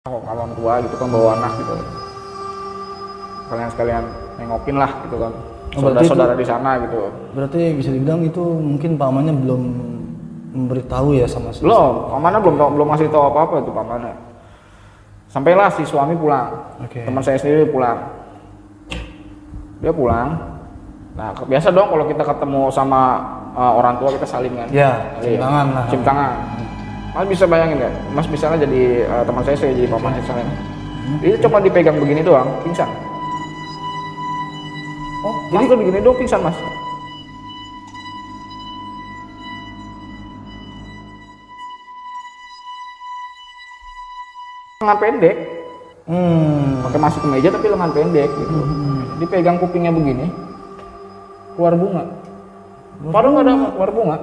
Orang tua gitu kan bawa anak gitu, sekalian nengokin lah gitu kan, saudara-saudara di sana gitu. Berarti bisa dibilang itu mungkin pamannya belum memberitahu ya sama si pamannya belum ngasih tahu apa-apa itu pamannya. Sampailah si suami pulang, teman saya sendiri pulang, dia pulang. Nah biasa dong kalau kita ketemu sama orang tua kita saling kan, ya cium tangan lah, cium tangan. Mas bisa bayangin ya, Mas misalnya jadi teman saya jadi pamannya misalnya, dia cuma dipegang begini doang, pingsan. Oh, jadi kalau begini doang pingsan Mas. Lengan pendek, pakai masuk ke meja tapi lengan pendek gitu. Dipegang kupingnya begini, keluar bunga. Padahal nggak ada keluar bunga.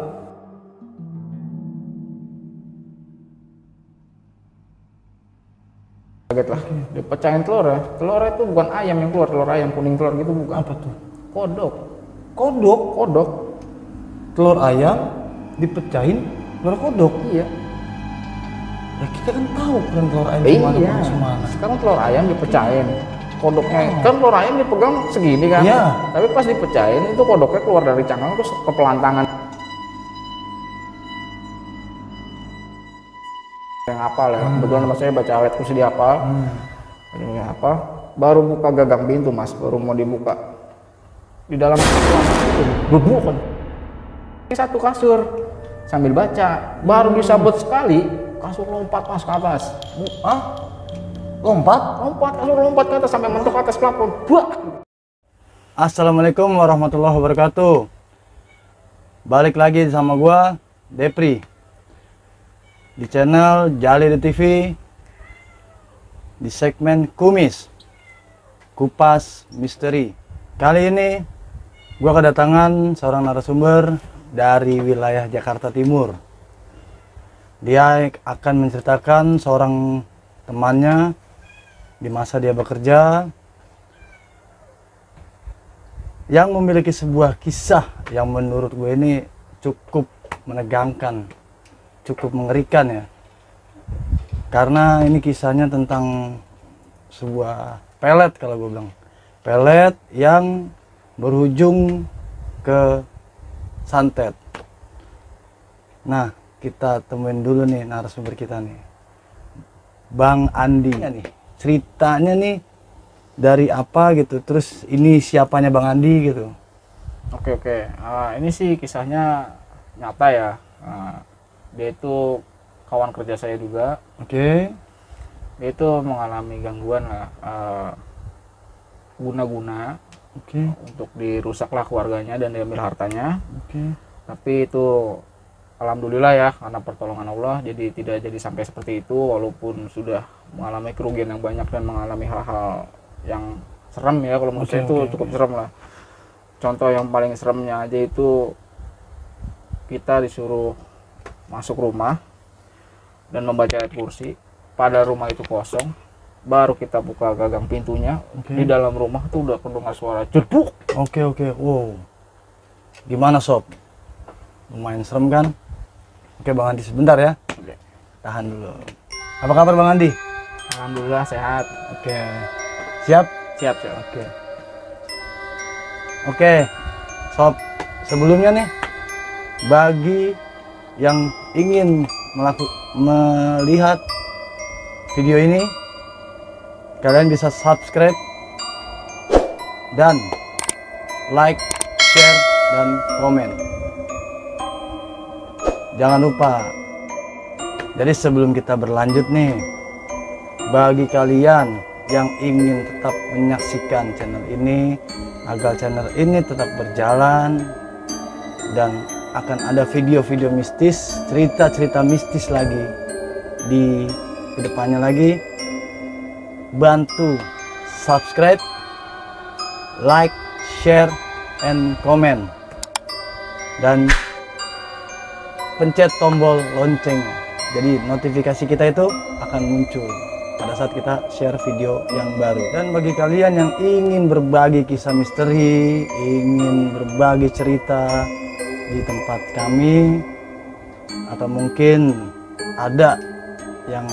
Kaget lah, dipecahin telurnya itu bukan ayam yang keluar, telur ayam kuning telur gitu bukan. Apa tuh? Kodok. Telur ayam dipecahin, telur kodok. Iya. Ya kita kan tahu kan telur ayam semana. Sekarang telur ayam dipecahin, kodoknya kan telur ayam dipegang segini kan. Iya. Tapi pas dipecahin itu kodoknya keluar dari cangkang terus ke pelantangan. Yang hafal ya, kebetulan Mas saya baca ayat kursi dihafal. Ini apa? Baru buka gagang pintu Mas, baru mau dibuka. Di dalam bubuk kan. Ini satu kasur sambil baca, baru disabet sekali, kasur lompat Mas ke atas. Lompat? Kasur lompat ke atas sampai mentok ke atas plafon. Buah. Assalamualaikum warahmatullahi wabarakatuh. Balik lagi sama gua, Depri. Di channel Jalil TV, di segmen Kupas Misteri. Kali ini gua kedatangan seorang narasumber dari wilayah Jakarta Timur. Dia akan menceritakan seorang temannya di masa dia bekerja yang memiliki sebuah kisah yang menurut gue ini cukup menegangkan, cukup mengerikan ya, karena ini kisahnya tentang sebuah pelet, kalau gue bilang pelet yang berujung ke santet. Nah kita temuin dulu nih narasumber kita nih, Bang Andi nih. Ceritanya nih dari apa gitu, terus ini siapanya Bang Andi gitu. Oke. Ini sih kisahnya nyata ya. Dia itu kawan kerja saya juga. Dia itu mengalami gangguan lah, guna-guna untuk dirusaklah keluarganya dan diambil hartanya. Tapi itu alhamdulillah ya, karena pertolongan Allah jadi tidak jadi sampai seperti itu, walaupun sudah mengalami kerugian yang banyak dan mengalami hal-hal yang serem ya, kalau menurut saya itu cukup serem lah. Contoh yang paling seremnya aja itu kita disuruh masuk rumah dan membaca ayat kursi, pada rumah itu kosong, baru kita buka gagang pintunya, di dalam rumah tuh udah kedengar suara jeduk. Wow, gimana sob, lumayan serem kan? Oke Bang Andi sebentar ya, tahan dulu. Apa kabar Bang Andi? Alhamdulillah sehat. Siap. Oke sob, sebelumnya nih bagi yang ingin melihat video ini, kalian bisa subscribe dan like, share, dan komen. Jangan lupa. Jadi sebelum kita berlanjut nih, bagi kalian yang ingin tetap menyaksikan channel ini agar channel ini tetap berjalan dan akan ada video-video mistis, cerita-cerita mistis lagi di kedepannya lagi, bantu subscribe, like, share, and comment, dan pencet tombol lonceng. Jadi notifikasi kita itu akan muncul pada saat kita share video yang baru. Dan bagi kalian yang ingin berbagi kisah misteri, ingin berbagi cerita di tempat kami, atau mungkin ada yang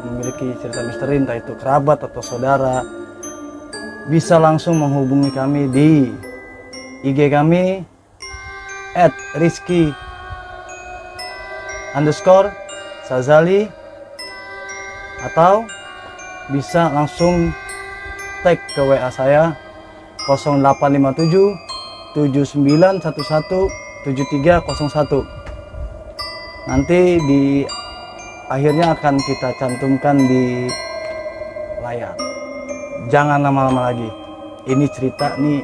memiliki cerita misteri, entah itu kerabat atau saudara, bisa langsung menghubungi kami di IG kami @rizky_sazali, atau bisa langsung tag ke WA saya 0857 7911 7301. Nanti di akhirnya akan kita cantumkan di layar. Jangan lama-lama lagi. Ini cerita nih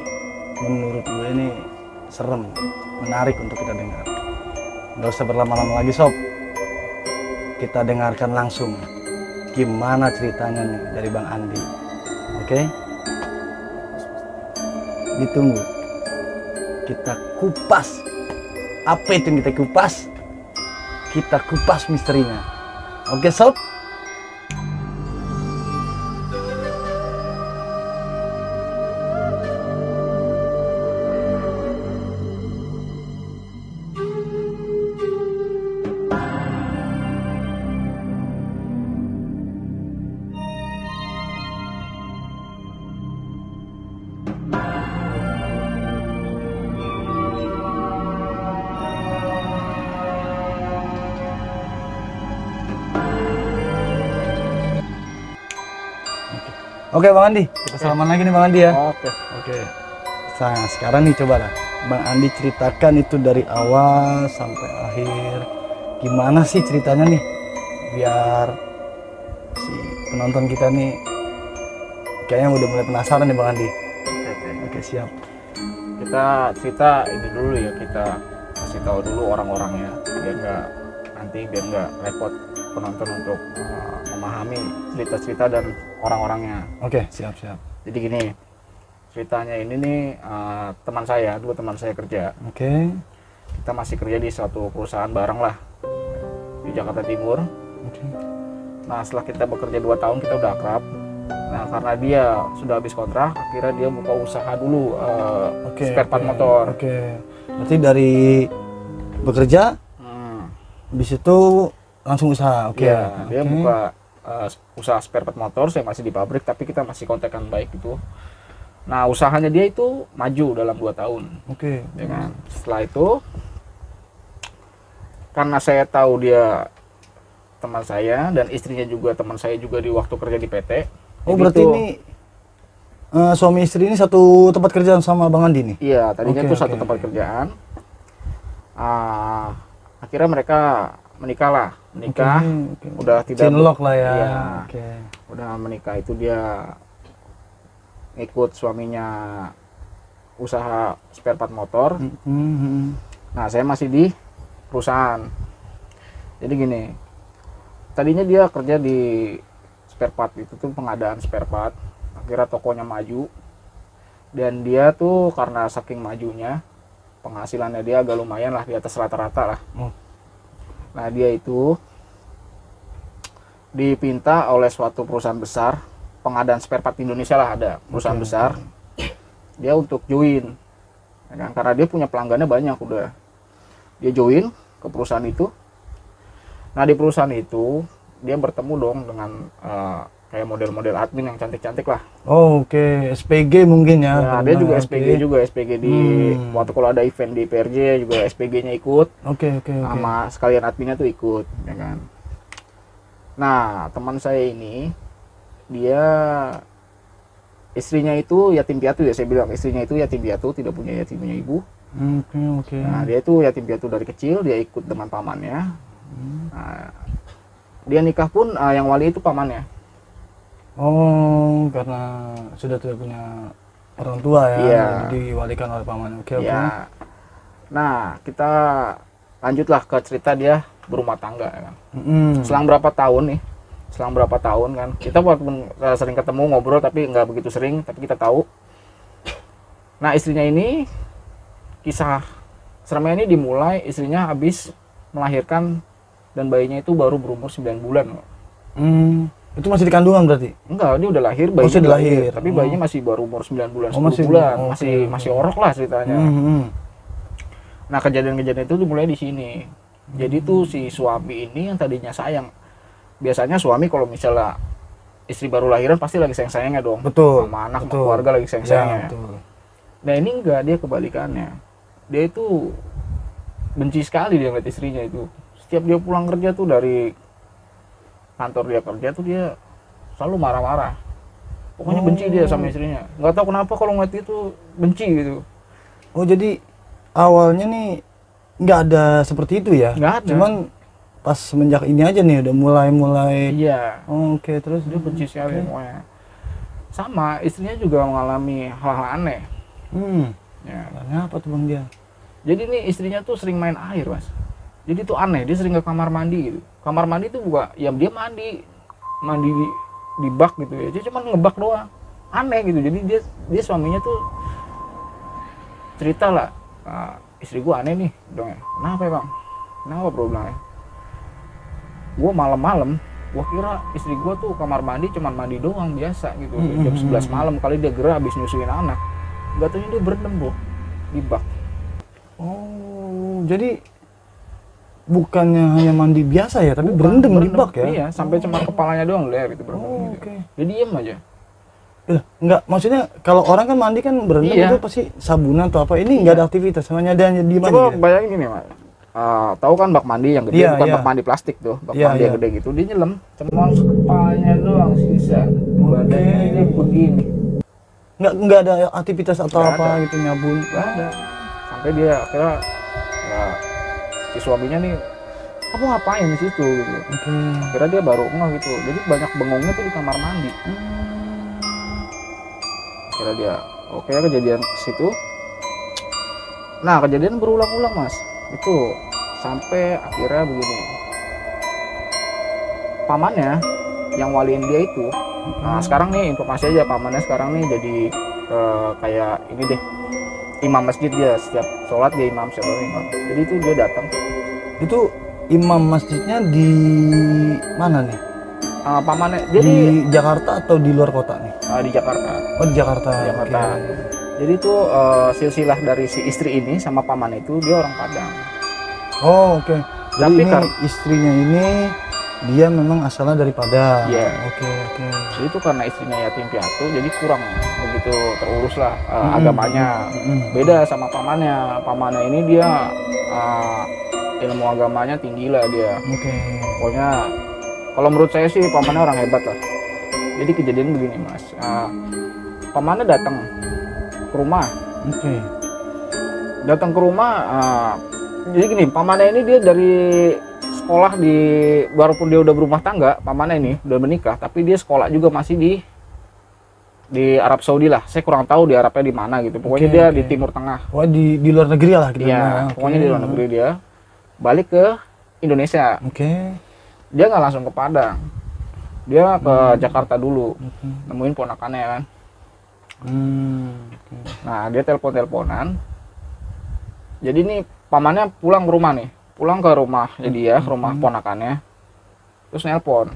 menurut gue ini serem, menarik untuk kita dengar. Nggak usah berlama-lama lagi sob. Kita dengarkan langsung gimana ceritanya nih dari Bang Andi. Oke? Ditunggu. Kita kupas. Apa itu yang kita kupas? Kita kupas misterinya. Oke sob? Oke Bang Andi, kita salaman lagi nih Bang Andi ya. Oke. Nah sekarang nih coba lah Bang Andi ceritakan itu dari awal sampai akhir. Gimana sih ceritanya nih? Biar si penonton kita nih kayaknya udah mulai penasaran nih Bang Andi. Oke siap. Kita cerita ini dulu ya, kita kasih tahu dulu orang-orangnya biar nggak repot penonton untuk memahami cerita-cerita dan orang-orangnya. Oke, siap. Jadi gini, ceritanya ini nih teman saya kerja. Oke. Kita masih kerja di suatu perusahaan barang lah di Jakarta Timur. Oke. Nah setelah kita bekerja 2 tahun kita udah akrab. Nah karena dia sudah habis kontrak, akhirnya dia buka usaha dulu spare part motor. Oke. Berarti dari bekerja, habis itu langsung usaha. Oke. Ya, dia buka usaha spare part motor. Saya masih di pabrik tapi kita masih kontekan baik gitu. Nah usahanya dia itu maju dalam 2 tahun. Oke. Ya kan? Setelah itu karena saya tahu dia teman saya dan istrinya juga teman saya juga di waktu kerja di PT. Oh berarti ini suami istri ini satu tempat kerjaan sama Bang Andi nih? Iya tadinya tuh satu tempat kerjaan. Akhirnya mereka menikah. Udah tidak cinlok lah ya. Iya, udah menikah itu dia ikut suaminya usaha spare part motor. Nah saya masih di perusahaan. Jadi gini, tadinya dia kerja di spare part itu tuh pengadaan spare part. Akhirnya tokonya maju dan dia tuh karena saking majunya penghasilannya dia agak lumayan lah, di atas rata-rata lah. Nah dia itu dipinta oleh suatu perusahaan besar pengadaan spare part di Indonesia lah, ada perusahaan besar. Dia untuk join ya kan? Karena dia punya pelanggannya banyak, udah dia join ke perusahaan itu. Nah di perusahaan itu dia bertemu dong dengan kayak model-model admin yang cantik-cantik lah. Oke. SPG mungkin ya. Nah, dia juga SPG di waktu kalau ada event di PRJ juga SPG-nya ikut. Oke. Sama sekalian adminnya tuh ikut, ya kan. Nah, teman saya ini dia istrinya itu yatim piatu ya, saya bilang istrinya itu yatim piatu, tidak punya ibu. Oke. Nah, dia itu yatim piatu dari kecil, dia ikut dengan pamannya. Nah, dia nikah pun yang wali itu pamannya. Oh, karena sudah tidak punya orang tua ya, Iya. diwalikan oleh paman. Oke. Ya. Nah, kita lanjutlah ke cerita dia berumah tangga ya kan. Selang berapa tahun kan, kita walaupun sering ketemu ngobrol tapi nggak begitu sering, tapi kita tahu. Nah istrinya ini, kisah seremnya ini dimulai istrinya habis melahirkan dan bayinya itu baru berumur 9 bulan. Itu masih di kandungan berarti? Enggak, dia udah lahir, bayinya sudah lahir. tapi bayinya masih baru umur 9 bulan, 10 masih bulan, okay. masih orok lah ceritanya. Nah kejadian-kejadian itu dimulai di sini. Jadi tuh si suami ini yang tadinya sayang biasanya suami kalau misalnya istri baru lahiran pasti lagi sayang-sayangnya dong. Betul. Sama anak, betul. sama keluarga lagi sayang-sayangnya. Ya, betul. Nah ini enggak, dia kebalikannya. Dia itu benci sekali dia ngeliat istrinya itu. Setiap dia pulang kerja tuh, dari kantor dia kerja tuh, dia selalu marah-marah. Pokoknya benci dia sama istrinya. Nggak tahu kenapa kalau ngeliat itu benci gitu. Oh jadi awalnya nih nggak ada seperti itu ya? Nggak ada. Cuman pas semenjak ini aja nih udah mulai. Iya. Oh, oke, terus Dia benci sekali pokoknya. Sama istrinya juga mengalami hal-hal aneh. Ya. Aneh apa tuh Bang dia? Jadi nih istrinya tuh sering main air, Mas. Jadi tuh aneh, dia sering ke kamar mandi gitu. Kamar mandi tuh bukan, ya dia mandi di bak gitu ya. Dia cuma ngebak doang. Aneh gitu. Jadi dia suaminya tuh cerita lah, istri gua aneh nih, dong ya. Kenapa ya Bang? Kenapa problemnya? Gua malam-malam, gua kira istri gua tuh kamar mandi cuma mandi doang biasa gitu. Jam 11 malam kali dia gerah habis nyusuin anak. Gak taunya dia berendam bro di bak. Oh, jadi bukannya hanya mandi biasa ya, tapi berendam di bak ya? Iya, sampai cuma kepalanya doang leher gitu berendam gitu. Oke. Dia diem aja. Enggak, maksudnya kalau orang kan mandi kan berendam itu pasti sabunan atau apa. Ini enggak ada aktivitas, hanya dia diem aja. Coba bayangin ini Mas. Tahu kan bak mandi yang gede, bukan bak mandi plastik tuh, bak mandi yang gede gitu. Dia nyelam, cuma kepalanya doang sisa. Badannya dia begini. Nggak ada aktivitas atau Nggak apa ada. gitu, nyabun. Nggak ada. Sampai dia akhirnya si suaminya nih, kamu ngapain di situ gitu. Akhirnya dia baru ngeh gitu. Jadi banyak bengongnya tuh di kamar mandi. Akhirnya dia kejadian ke situ. Nah kejadian berulang-ulang Mas. Itu sampai akhirnya begini, pamannya yang waliin dia itu, nah sekarang nih informasi aja, pamannya sekarang nih jadi kayak ini deh, imam masjid. Dia setiap sholat dia imam, setiap imam. Jadi itu dia datang. Itu imam masjidnya di mana nih? Pamannya jadi di Jakarta atau di luar kota nih? Di Jakarta. Oh di Jakarta. Jakarta. Okay. Jadi itu silsilah dari si istri ini sama paman itu, dia orang Padang. Oh oke. Jadi Tapi ini istrinya ini dia memang asalnya dari Padang. Iya. Oke. Jadi itu karena istrinya yatim piatu, jadi kurang begitu terurus lah agamanya. Beda sama pamannya. Pamannya ini dia ilmu agamanya tinggi lah dia. Pokoknya kalau menurut saya sih pamannya orang hebat lah. Jadi kejadian begini Mas, pamannya datang ke rumah. Datang ke rumah, jadi gini, pamannya ini dia dari sekolah walaupun dia udah berumah tangga, pamannya ini udah menikah, tapi dia sekolah juga masih di Arab Saudi lah. Saya kurang tahu di Arabnya di mana gitu. Pokoknya dia di Timur Tengah. Wah di luar negeri lah gitu. Iya, pokoknya di luar negeri dia. Balik ke Indonesia. Dia nggak langsung ke Padang. Dia ke Jakarta dulu, nemuin ponakannya kan. Nah dia teleponan. Jadi ini pamannya pulang ke rumah nih, pulang ke rumah jadi ke rumah ponakannya. Terus nelpon.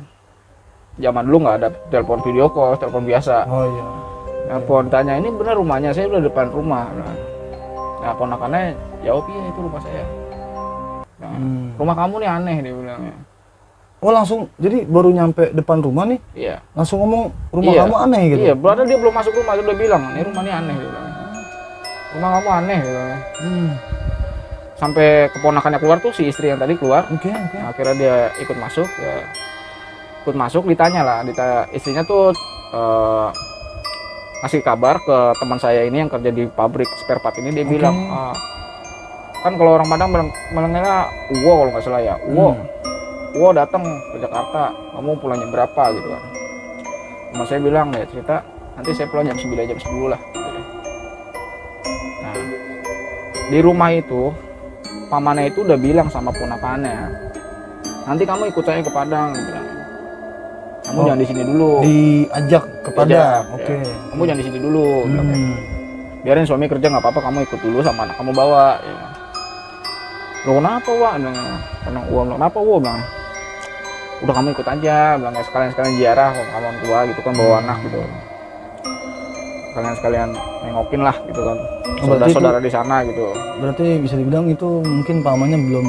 Zaman dulu nggak ada telepon video call, telepon biasa. Nelpon tanya, ini benar rumahnya, saya udah depan rumah. Nah ponakannya jawab, iya itu rumah saya. Nah, rumah kamu nih aneh, dia bilangnya. Oh langsung, jadi baru nyampe depan rumah nih? Iya. Langsung ngomong rumah kamu aneh gitu? Iya, berarti dia belum masuk rumah, dia udah bilang, ini rumah ini aneh, dia bilang. Rumah kamu aneh, dia bilang. Sampai keponakannya keluar tuh, si istri yang tadi keluar. Nah, akhirnya dia ikut masuk, ditanya lah, istrinya tuh ngasih kabar ke teman saya ini yang kerja di pabrik spare part ini. Dia bilang, kan kalau orang Padang bilangnya uwo kalau nggak salah ya, uwo datang ke Jakarta, kamu pulang jam berapa gitu kan. Teman saya bilang, ya cerita nanti saya pulang jam 9 jam 10 lah gitu. Nah di rumah itu pamannya itu udah bilang sama ponakannya, nanti kamu ikut saya ke Padang gitu. Kamu jangan di sini dulu. Diajak ke Padang. Ya. Kamu jangan di sini dulu. Biarin suami kerja nggak apa-apa, kamu ikut dulu sama anak kamu bawa. Ya. Loh kenapa Wak? Karena uang. Kenapa Wak? Bilang, udah kamu ikut aja. Bilang sekalian ziarah kawan tua gitu kan, bawa anak gitu. Sekalian nengokin lah gitu kan. Saudara-saudara di sana gitu. Berarti bisa dibilang itu mungkin pamannya belum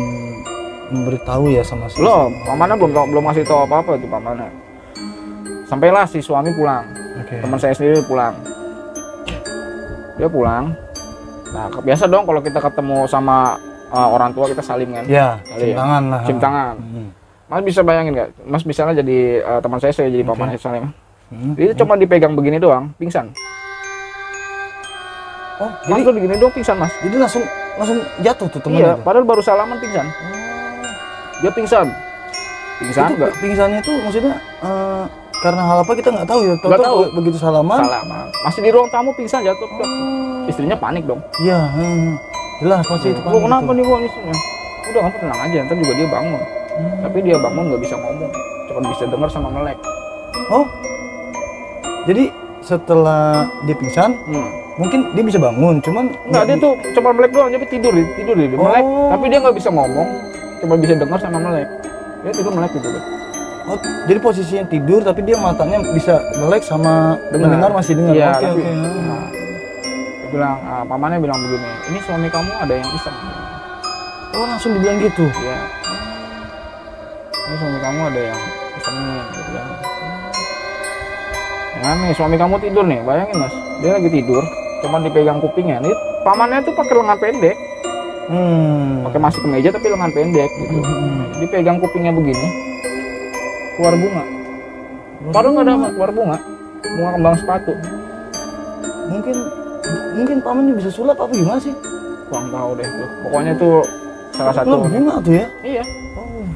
memberitahu ya sama si Belum, pamannya belum ngasih tahu apa-apa itu pamannya. Sampailah si suami pulang. Teman saya sendiri pulang. Dia pulang. Nah, biasa dong kalau kita ketemu sama orang tua kita salim kan? Ya, cium tangan lah. Cium tangan. Mas bisa bayangin nggak? Mas misalnya jadi teman saya jadi paman saya salim. Itu cuma dipegang begini doang, pingsan. Oh, Mas tuh begini doang pingsan Mas. Jadi langsung jatuh tuh temannya. Iya, padahal baru salaman pingsan. Dia pingsan. Pingsan enggak? Pingsannya itu maksudnya karena hal apa kita nggak tahu ya. Nggak tahu. Begitu salaman. Masih di ruang tamu pingsan jatuh. Istrinya panik dong. Iya, jelas pasti itu panik. Kenapa nih gua istrinya? Udah kamu tenang aja, ntar juga dia bangun. Tapi dia bangun nggak bisa ngomong, cuma bisa dengar sama melek. Oh, jadi setelah dia pingsan, mungkin dia bisa bangun, cuman nggak, dia tuh cuma melek doang, tapi tidur dia melek, tapi dia nggak bisa ngomong, cuma bisa dengar sama melek. Dia tidur melek gitu deh. Oh, jadi posisinya tidur tapi dia matanya bisa melek sama mendengar masih dengar. Iya, Oke. Nah, dia bilang, pamannya bilang begini, ini suami kamu ada yang iseng. Oh, langsung dibilang gitu. Iya. Ini suami kamu ada yang isengin gitu kan. Nah nih suami kamu tidur nih, bayangin Mas, dia lagi tidur, cuman dipegang kupingnya. Nih pamannya tuh pakai lengan pendek, pakai masih kemeja tapi lengan pendek gitu. Dipegang kupingnya begini, keluar bunga. Padahal nggak ada keluar bunga kembang sepatu. Mungkin pamannya bisa sulap apa gimana sih? Kurang tahu deh tuh. Pokoknya tuh salah satu. Keluar bunga tuh ya? Iya. Oh,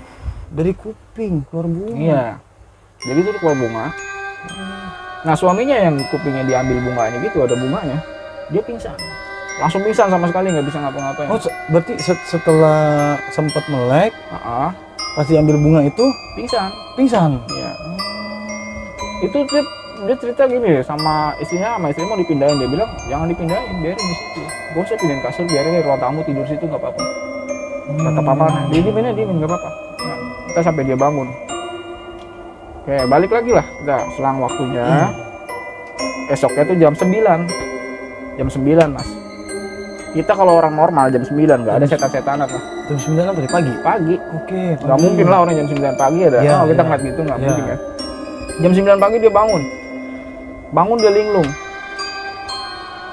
dari kuping keluar bunga. Iya. Jadi itu keluar bunga. Nah suaminya yang kupingnya diambil bunganya gitu, ada bunganya, dia pingsan, langsung pingsan sama sekali nggak bisa ngapa-ngapain. Oh berarti setelah sempat melek, pas diambil bunga itu pingsan. Iya. Itu dia cerita gini sama istrinya mau dipindahin, dia bilang jangan dipindahin, biarin di situ, gak usah pindahin kasur, biarin di ruang tamu tidur situ nggak apa-apa. Kata papa, dia diemin nggak apa-apa. Nah, kita sampai dia bangun. Oke, balik lagi lah kita selang waktunya. Esoknya tuh jam 9 Mas. Kita kalau orang normal jam 9 nggak ada setan-setanan lah. Jam 9 apa pagi? Pagi. Oke. Nggak mungkin lah orang jam 9 pagi ada. Kita ngeliat gitu nggak mungkin kan. Jam 9 pagi dia bangun dia linglung.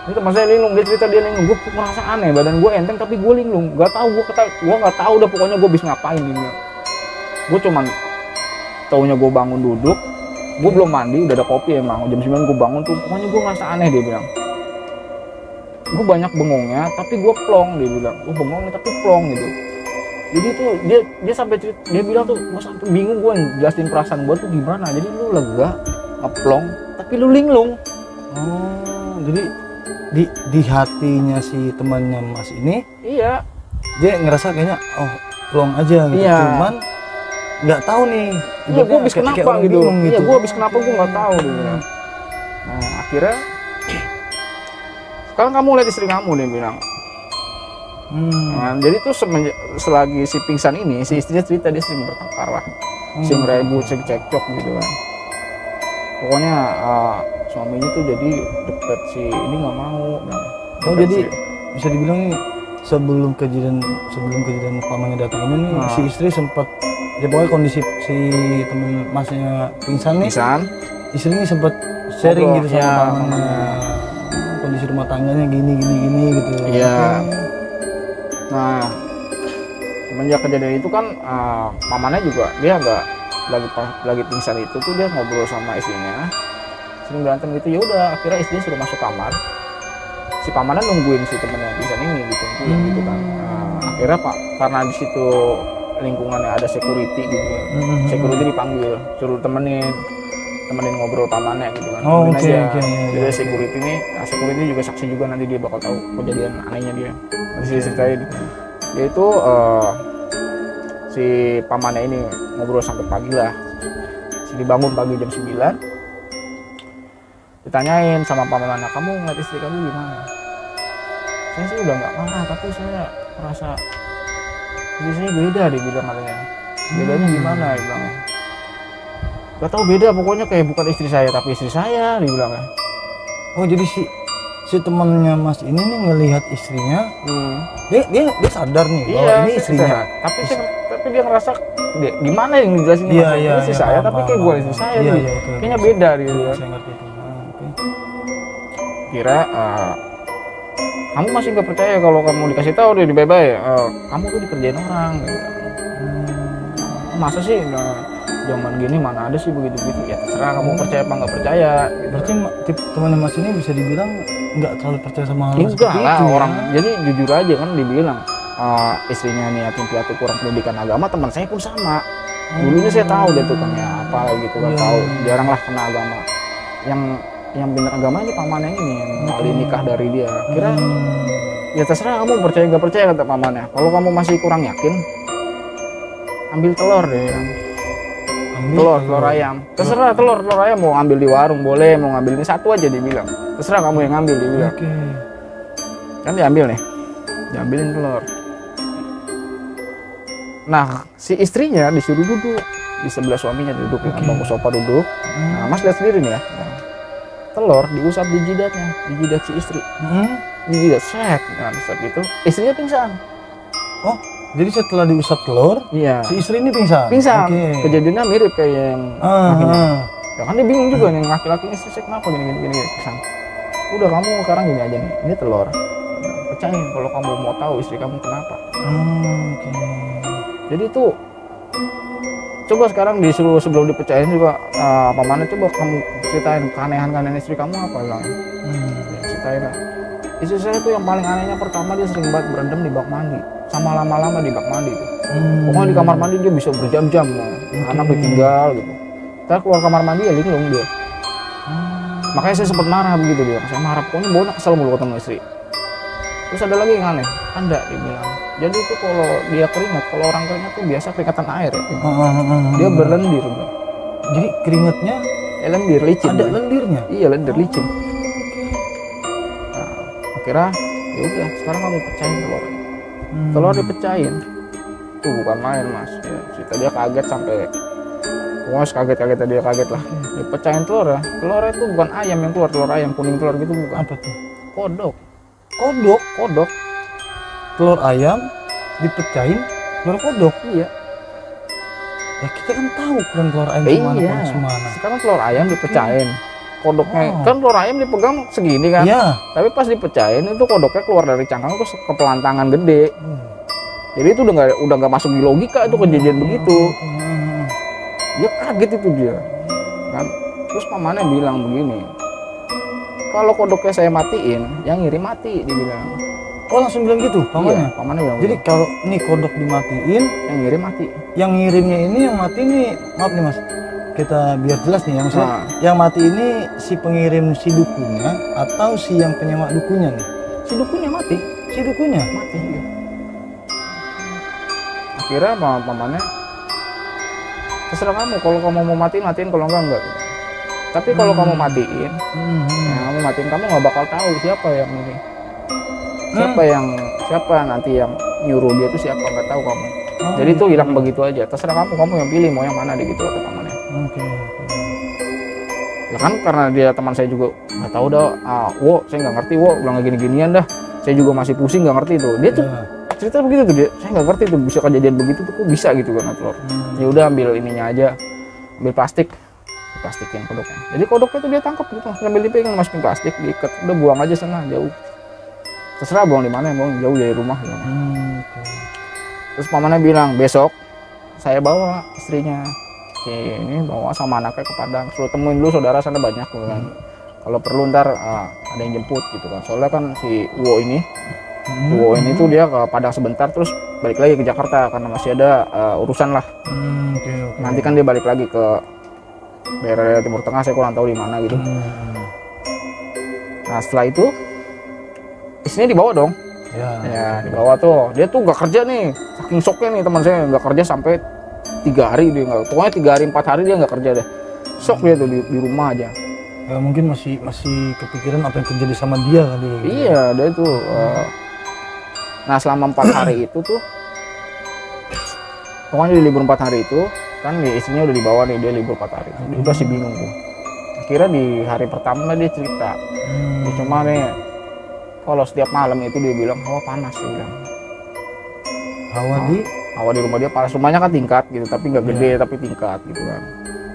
Ini teman saya linglung, dia cerita dia linglung. Gue merasa aneh, badan gue enteng tapi gue linglung. Gue nggak tahu udah pokoknya gue bisa ngapain ini. Gue cuman taunya gue bangun duduk, gue belum mandi, udah ada kopi emang. Jam 9 gue bangun tuh, pokoknya gue ngerasa aneh, dia bilang. Gue banyak bengongnya, tapi gue plong, dia bilang. Gue bengongnya tapi plong gitu. Jadi tuh dia sampai cerita, dia bilang tuh, gue sampai bingung gue jelasin perasaan gue tuh gimana. Jadi lu lega, ngeplong, tapi lu linglung. Oh, jadi di hatinya si temannya Mas ini, iya, dia ngerasa kayaknya plong aja gitu. Iya. Cuman nggak tahu nih. Iya, gue habis kenapa gitu. Iya, gue habis kenapa gue nggak tahu dia bilang. Nah, akhirnya sekarang kamu lihat istri kamu, dia bilang. Nah, jadi tuh selagi si pingsan ini, si istrinya cerita dia sering bertengkar lah, sering ribut, sering cekcok gitu kan. Pokoknya suaminya tuh jadi deket si ini nggak mau. Oh jadi bisa dibilang nih sebelum kejadian pamannya datang ini nih si istri sempat ya pokoknya kondisi si temen masnya pingsan nih. Istri ini sempat sharing gitu sama pamannya. Kondisi rumah tangganya gini gitu. Iya. Nah, semenjak kejadian itu kan pamannya juga dia lagi pingsan itu tuh dia ngobrol sama istrinya, sering berantem gitu. Ya udah akhirnya istrinya suruh masuk kamar, si pamannya nungguin si temennya pingsan ini gitu kan. Akhirnya karena di situ lingkungannya ada security gitu, security dipanggil suruh temenin ngobrol pamannya gitu kan. Oke. Jadi security juga saksi juga, nanti dia bakal tahu kejadian anehnya dia. Nanti dia ceritain. Dia itu si pamannya ini ngobrol sampai pagi lah. Dibangun pagi jam 9. Ditanyain sama pamannya, kamu ngeliat istri kamu gimana? Saya sih udah nggak marah, tapi saya merasa istri saya beda, dia bilang katanya. Bedanya gimana, dia bilang. Gak tau, beda pokoknya, kayak bukan istri saya tapi istri saya, dia bilang. Oh jadi si temannya Mas ini nih ngelihat istrinya, dia sadar nih bahwa ini istrinya. tapi dia ngerasa gimana yang dijelasin istri saya tapi kayak gue istri saya nih kayaknya beda dia. Saya ngerti itu. Kira kamu masih nggak percaya kalau kamu dikasih tahu udah dibye-bye kamu tuh dikerjain orang gitu. Masa sih zaman gini mana ada sih begitu-begitu, ya terserah kamu percaya apa nggak percaya gitu. Berarti teman Mas ini bisa dibilang nggak terlalu percaya sama hal seperti lah, itu orang ya? Jadi jujur aja kan dibilang istrinya nih yatim piatu kurang pendidikan agama, teman saya pun sama. Dulunya saya tahu dia tukangnya apa gitu kan, tahu jarang lah kena agama. Yang benar agama ini pamannya ini yang kali nikah dari dia. Kira ya terserah kamu percaya nggak percaya kata pamannya. Kalau kamu masih kurang yakin, ambil telur deh. Telur ayam. Terserah telur ayam mau ambil di warung boleh, mau ngambil ini satu aja dibilang. Terserah kamu yang ngambil dibilang. Kan diambil nih. Diambilin telur. Nah, si istrinya disuruh duduk di sebelah suaminya duduk, bangku sofa duduk. Nah, Mas lihat sendiri nih ya. Telur diusap di jidatnya, di jidat si istri. Di jidat set. Nah, set itu istrinya pingsan. Oh, jadi setelah diusap telur, iya, si istri ini pingsan. Kejadiannya mirip kayak yang lakinya. Ya kan dia bingung juga nih, laki-laki istri saya kenapa gini pingsan. Udah kamu sekarang gini aja nih, ini telur. Pecahin kalau kamu mau tahu istri kamu kenapa. Jadi itu coba sekarang disuruh sebelum dipecahin juga pamannya coba kamu ceritain keanehan istri kamu apa bilang. Ceritain lah. Istri saya tuh yang paling anehnya pertama dia sering banget berendam di bak mandi. Sama lama-lama di bak mandi tuh. Pokoknya di kamar mandi dia bisa berjam-jam, anak ditinggal gitu. Kita keluar kamar mandi ya linglung dia. Makanya saya sempat marah begitu dia. Saya marah, pokoknya baunya kesel mulu ketemu istri. Terus ada lagi yang aneh, anda dia bilang. Jadi itu kalau dia keringat, kalau orang keringat tuh biasa keringatan air ya. Dia berlendir bro. Jadi keringatnya lendir, licin. Ada lendirnya? Iya lendir, licin. Nah, akhirnya ya udah sekarang kamu pecahin telur. Telur dipecahin. Itu bukan main mas. Ya, cerita dia kaget sampai kaget dia kaget lah. Dipecahin telur ya. Telurnya itu bukan ayam yang keluar, telur ayam kuning telur gitu bukan. Apa tuh? Kodok. Telur ayam dipecahin, telur kodok. Iya. Ya kita kan tahu ukuran telur ayam semana. Sekarang telur ayam dipecahin. Kodoknya kan telur ayam dipegang segini kan. Iya. Tapi pas dipecahin itu kodoknya keluar dari cangkang terus ke pelantangan gede. Jadi itu udah nggak masuk di logika itu kejadian begitu. Dia kaget itu dia. Kan? Terus pamannya bilang begini. Kalau kodoknya saya matiin, yang ngirim mati dibilang. Oh langsung bilang gitu pamannya? Iya, pamannya bilang. Jadi kalau ini kodok dimatiin, yang ngirim mati. Yang ngirimnya ini yang mati nih, maaf nih mas, kita biar jelas nih, yang mati ini si pengirim si dukunya atau si yang penyewa dukunya nih? Si dukunya mati. Si dukunya mati. Iya. Akhirnya pamannya, terserah kamu. Kalau kamu mau matiin, kalau enggak. Tapi kalau kamu matiin, kamu nggak bakal tahu siapa yang ini, siapa nanti yang nyuruh dia itu siapa, nggak tahu kamu. Jadi itu hilang begitu aja. Terserah kamu yang pilih mau yang mana di gitu kata pamannya. Ya kan karena dia teman saya juga nggak tahu dah. Saya nggak ngerti, bilang gini-ginian dah. Saya juga masih pusing nggak ngerti itu. Dia tuh cerita begitu tuh dia. Saya nggak ngerti tuh bisa kejadian begitu tuh kok bisa gitu kan telur. Ya udah ambil ininya aja, ambil plastikin kodoknya. Jadi kodoknya tuh dia tangkap gitu, sambil dipegang masukin plastik, diikat, udah buang aja sana jauh. Terserah buang di mana, buang jauh dari rumah gitu. Terus pamannya bilang besok saya bawa istrinya, ini bawa sama anaknya ke Padang, suruh temuin dulu saudara sana banyak kan. Kalau perlu ntar ada yang jemput gitu kan. Soalnya kan si Uwo ini tuh dia ke Padang sebentar terus balik lagi ke Jakarta karena masih ada urusan lah. Nanti kan dia balik lagi ke daerah Timur Tengah, saya kurang tahu di mana gitu. Nah setelah itu istrinya dibawa dong. Ya dibawa tuh. Dia tuh nggak kerja nih, saking shocknya nih teman saya nggak kerja sampai 3 hari dia nggak. Pokoknya 3 hari 4 hari dia nggak kerja deh. Shock dia tuh di rumah aja. Ya mungkin masih kepikiran apa yang terjadi sama dia kali. Iya dia tuh. Nah selama 4 hari itu tuh, pokoknya di libur 4 hari itu kan istrinya udah dibawa nih, dia libur 4 hari. Dia masih bingung tuh. Akhirnya di hari pertama dia cerita. Cuma nih kalau setiap malam itu dia bilang hawa panas, dia bilang. hawa di rumah dia panas. Rumahnya kan tingkat gitu, tapi nggak gede, tapi tingkat gitu kan.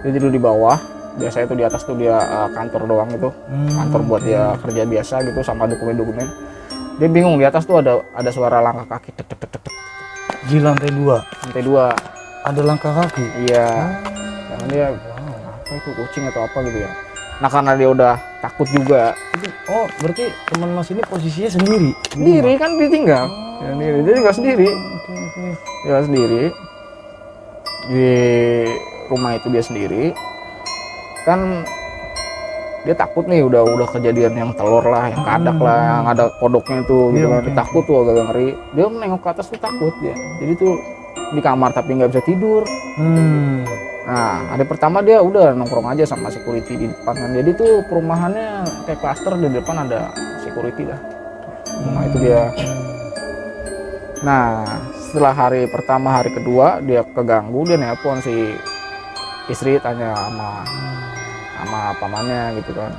Dia tidur di bawah, biasanya tuh di atas tuh dia kantor doang gitu, kantor buat dia kerja biasa gitu sama dokumen-dokumen. Dia bingung, di atas tuh ada suara langkah kaki tek tek tek tek. Di lantai 2. Lantai 2 Ada langkah kaki. iya. Karena dia apa itu, kucing atau apa gitu ya. Nah karena dia udah takut juga. Oh, berarti teman Mas ini posisinya sendiri. Sendiri kan ditinggal. Sendiri. Dia tinggal sendiri. Oke. Dia sendiri. Di rumah itu dia sendiri. Kan dia takut nih, udah kejadian yang telur lah, yang kadak lah, yang ada kodoknya itu gitu kan. Dia takut tuh, agak ngeri. Dia nengok ke atas tuh takut dia. Jadi tuh di kamar tapi nggak bisa tidur. Nah, hari pertama dia udah nongkrong aja sama security di depan kan. Jadi tuh perumahannya kayak klaster, di depan ada security lah. Rumah itu dia. Nah, setelah hari pertama, hari kedua dia keganggu, dia nelpon si istri, tanya sama pamannya gitu kan.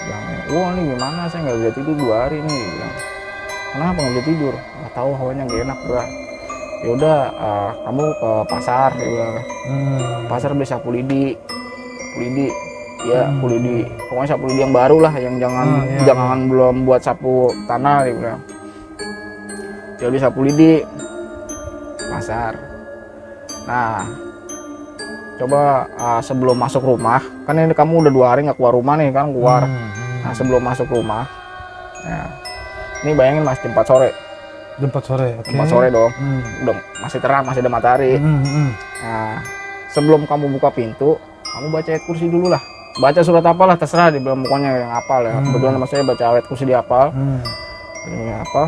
Bilang, wah ini gimana, saya nggak bisa tidur 2 hari nih. Bilang, kenapa nggak bisa tidur? Nggak tahu, hawanya nggak enak berat. Ya udah, kamu ke pasar, dia bilang. Pasar beli sapu lidi, ya sapu lidi. Pokoknya sapu lidi yang baru lah, yang jangan belum buat sapu tanah, dia bilang. Jadi sapu lidi, pasar. Nah, coba sebelum masuk rumah, kan ini kamu udah 2 hari nggak keluar rumah nih kan, keluar. Nah sebelum masuk rumah, nah ini bayangin Mas, jam 4 sore. Jam 4 sore, oke. 4 sore dong, udah masih terang, masih ada matahari. Nah sebelum kamu buka pintu, kamu baca ayat kursi dulu lah. Baca surat apalah, terserah, dibilang pokoknya yang hafal ya. Kebetulan Mas saya baca ayat kursi dihafal. Ini apa?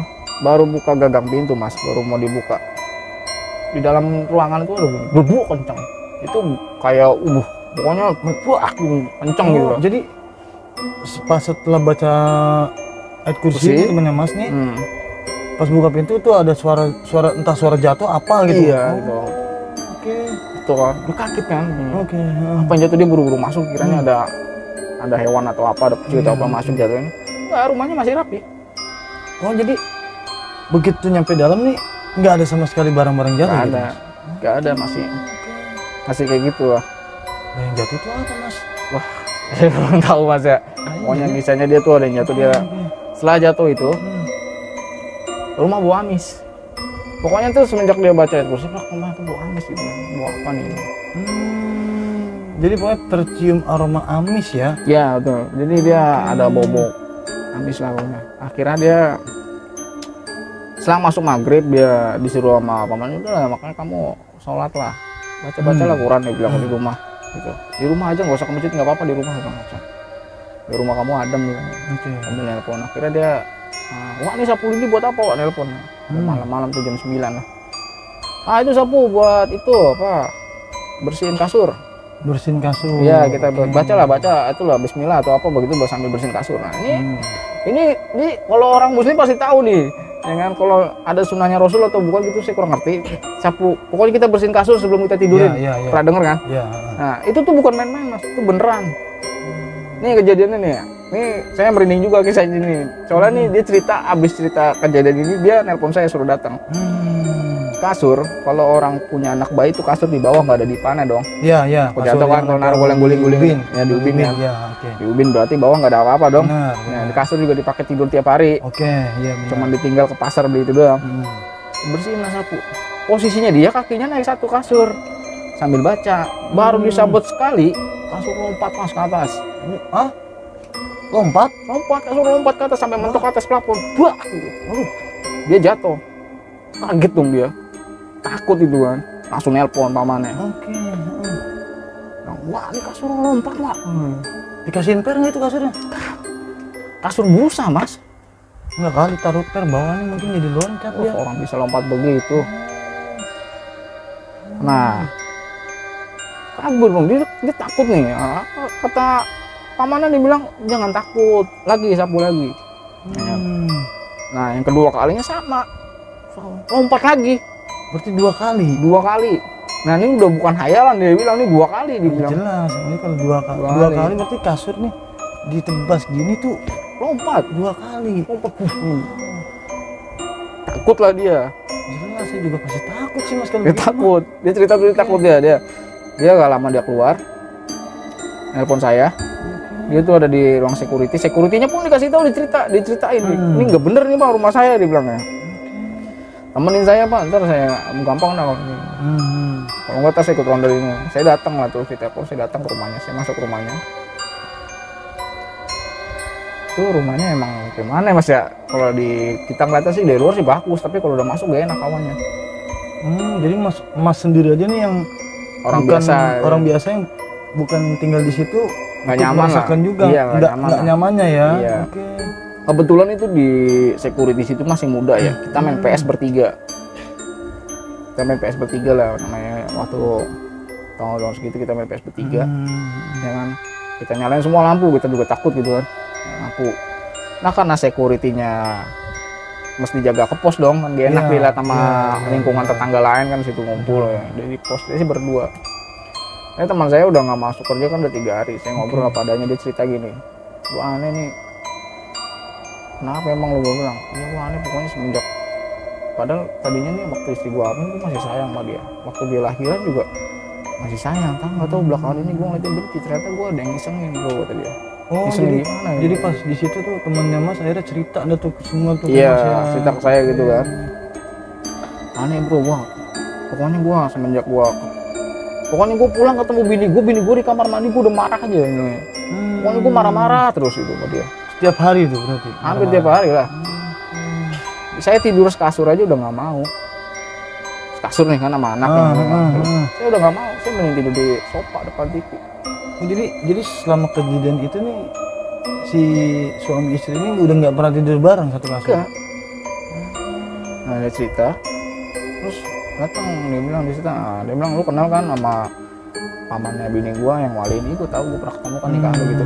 Baru buka gagang pintu Mas, baru mau dibuka. Di dalam ruangan itu ada berbuk kencang. Itu kayak pokoknya kencang gitu loh. Jadi pas setelah baca ayat kursi temennya Mas nih, pas buka pintu itu ada suara entah suara jatuh apa gitu. Iya gitu. Oke. Itu kan, lu kaget kan. Oke. Apa yang jatuh, dia buru-buru masuk, kiranya ada hewan atau apa, ada kucing atau apa masuk jatuhnya. Wah, rumahnya masih rapi. Oh jadi begitu nyampe dalam nih nggak ada sama sekali barang-barang jatuh? Nggak ada, masih kayak gitu lah. Nah, yang jatuh itu apa Mas? Wah, saya belum tahu Mas ya. Pokoknya kisahnya dia tuh ada yang jatuh, dia setelah jatuh itu rumah bau amis. Pokoknya tuh semenjak dia baca ayat kursi, rumah tuh bau amis gitu. Bau apa nih? Jadi pokoknya tercium aroma amis ya? Ya betul. Jadi dia ada bau amis lah pokoknya. Akhirnya dia setelah masuk maghrib, dia disuruh sama pamannya, udah lah makanya kamu sholat lah, baca lah Quran, dia bilang di rumah gitu. Di rumah aja, nggak usah ke masjid, nggak apa-apa, di rumah aja. Di rumah kamu adem gitu. Sambil nelpon. Akhirnya dia, wah ini sapu lidi buat apa? Wah nelpon. Malam-malam tuh jam 9 lah. Itu sapu buat itu apa? Bersihin kasur. Bersihin kasur. Iya, kita baca itulah Bismillah atau apa begitu sambil bersihin kasur. Nah ini kalau orang muslim pasti tahu nih, ya kan, kalau ada sunnahnya Rasul atau bukan gitu saya kurang ngerti. Sapu, pokoknya kita bersihin kasur sebelum kita tidurin. Pernah denger kan? Iya. Nah itu tuh bukan main-main Mas, itu beneran. Nih kejadiannya nih ya. Nih saya merinding juga kisah ini. Soalnya nih dia abis cerita kejadian ini, dia nelpon saya suruh datang. Kasur, kalau orang punya anak bayi itu kasur di bawah, nggak ada dipannya dong. Iya. Kalau jatuh kan, kalau naruh guling-guling ya di ubin ya. Di ubin berarti bawah nggak ada apa-apa dong. Nah, di kasur juga dipakai tidur tiap hari. Iya. Cuman ditinggal ke pasar beli itu doang. Bersihin lah sapu. Posisinya dia kakinya naik satu kasur sambil baca. Baru disabet sekali, kasur lompat Mas ke atas. Hah? Lompat, kasur lompat ke atas sampai mentok ke atas plafon. Bah! Dia jatuh. Kaget dong dia. Takut itu kan. Langsung nelpon pamannya. Wah, ini kasur lompat lah. Dikasihin per nggak itu kasurnya? Kasur busa Mas. Nggak kali, taruh per bawahnya mungkin jadi loncat dia. Orang bisa lompat begitu. Nah, kabur dong, dia takut nih. Kata pamannya dibilang jangan takut, lagi sapu lagi. Nah yang kedua kalinya sama, lompat lagi. Berarti 2 kali. 2 kali. Nah ini udah bukan hayalan, dia bilang ini 2 kali dibilang. Jelas, ini kalau 2 kali. 2 kali berarti kasur nih ditebas gini tuh lompat 2 kali. Lompat. Takut lah dia. Jelas saya juga pasti takut sih mas kalau Dia takut, dia cerita takut dia gak lama dia keluar, nelpon saya. Dia tuh ada di ruang securitynya pun dikasih tahu, diceritain. Ini nggak bener nih Pak, rumah saya, dibilangnya. Temenin saya Pak, ntar saya gampang dah kalau ini. Kalau nggak tas saya ikut ronda ini. Saya datang lah tuh, saya datang ke rumahnya, saya masuk ke rumahnya. Itu rumahnya emang gimana ya mas ya, kalau kita ngeliatnya sih dari luar sih bagus, tapi kalau udah masuk gak enak kawannya. Jadi mas sendiri aja nih yang orang biasa yang bukan tinggal di situ nggak nyaman lah juga. Iya, nggak nyamannya ya. Iya. Kebetulan itu di security situ masih muda ya, kita main PS bertiga lah namanya, waktu tahun segitu kita main PS bertiga. Ya kan, kita nyalain semua lampu, kita juga takut gitu kan lampu. Nah karena security-nya mesti jaga ke pos dong, kan gak enak dilihat sama lingkungan tetangga lain kan, situ ngumpul ya. Dari pos dia sih berdua. Ini teman saya udah nggak masuk kerja kan udah 3 hari. Saya ngobrol apa adanya, dia cerita gini, gua aneh nih. Kenapa emang lu? Gua bilang, iya gua aneh pokoknya semenjak, padahal tadinya nih waktu istri gua hamil gua masih sayang sama dia. Waktu dia lahiran juga masih sayang, nggak tahu belakangan ini gua ngeliatin benci, ternyata gua ada yang ngisengin bro, kata dia. Jadi gimana, jadi pas di situ tuh temannya mas akhirnya cerita ada tuh semua tuh. Iya, cerita ke saya gitu kan. Aneh bro, pokoknya gua semenjak pokoknya gue pulang ketemu bini gue di kamar mandi, gue udah marah aja ini. Pokoknya gue marah-marah terus itu sama dia. Setiap hari tuh berarti? Hampir tiap hari lah. Saya tidur sekasur aja udah nggak mau. Sekasur nih kan sama anak. Saya udah nggak mau, saya mending tidur di sofa depan TV. Jadi selama kejadian itu nih, si suami istri ini udah nggak pernah tidur bareng satu kasur? Enggak. Nah dia cerita, terus datang dia bilang di situ, dia bilang lu kenal kan sama pamannya bini gua yang wali ini, gua tahu, gua pernah ketemu kan nikah gitu.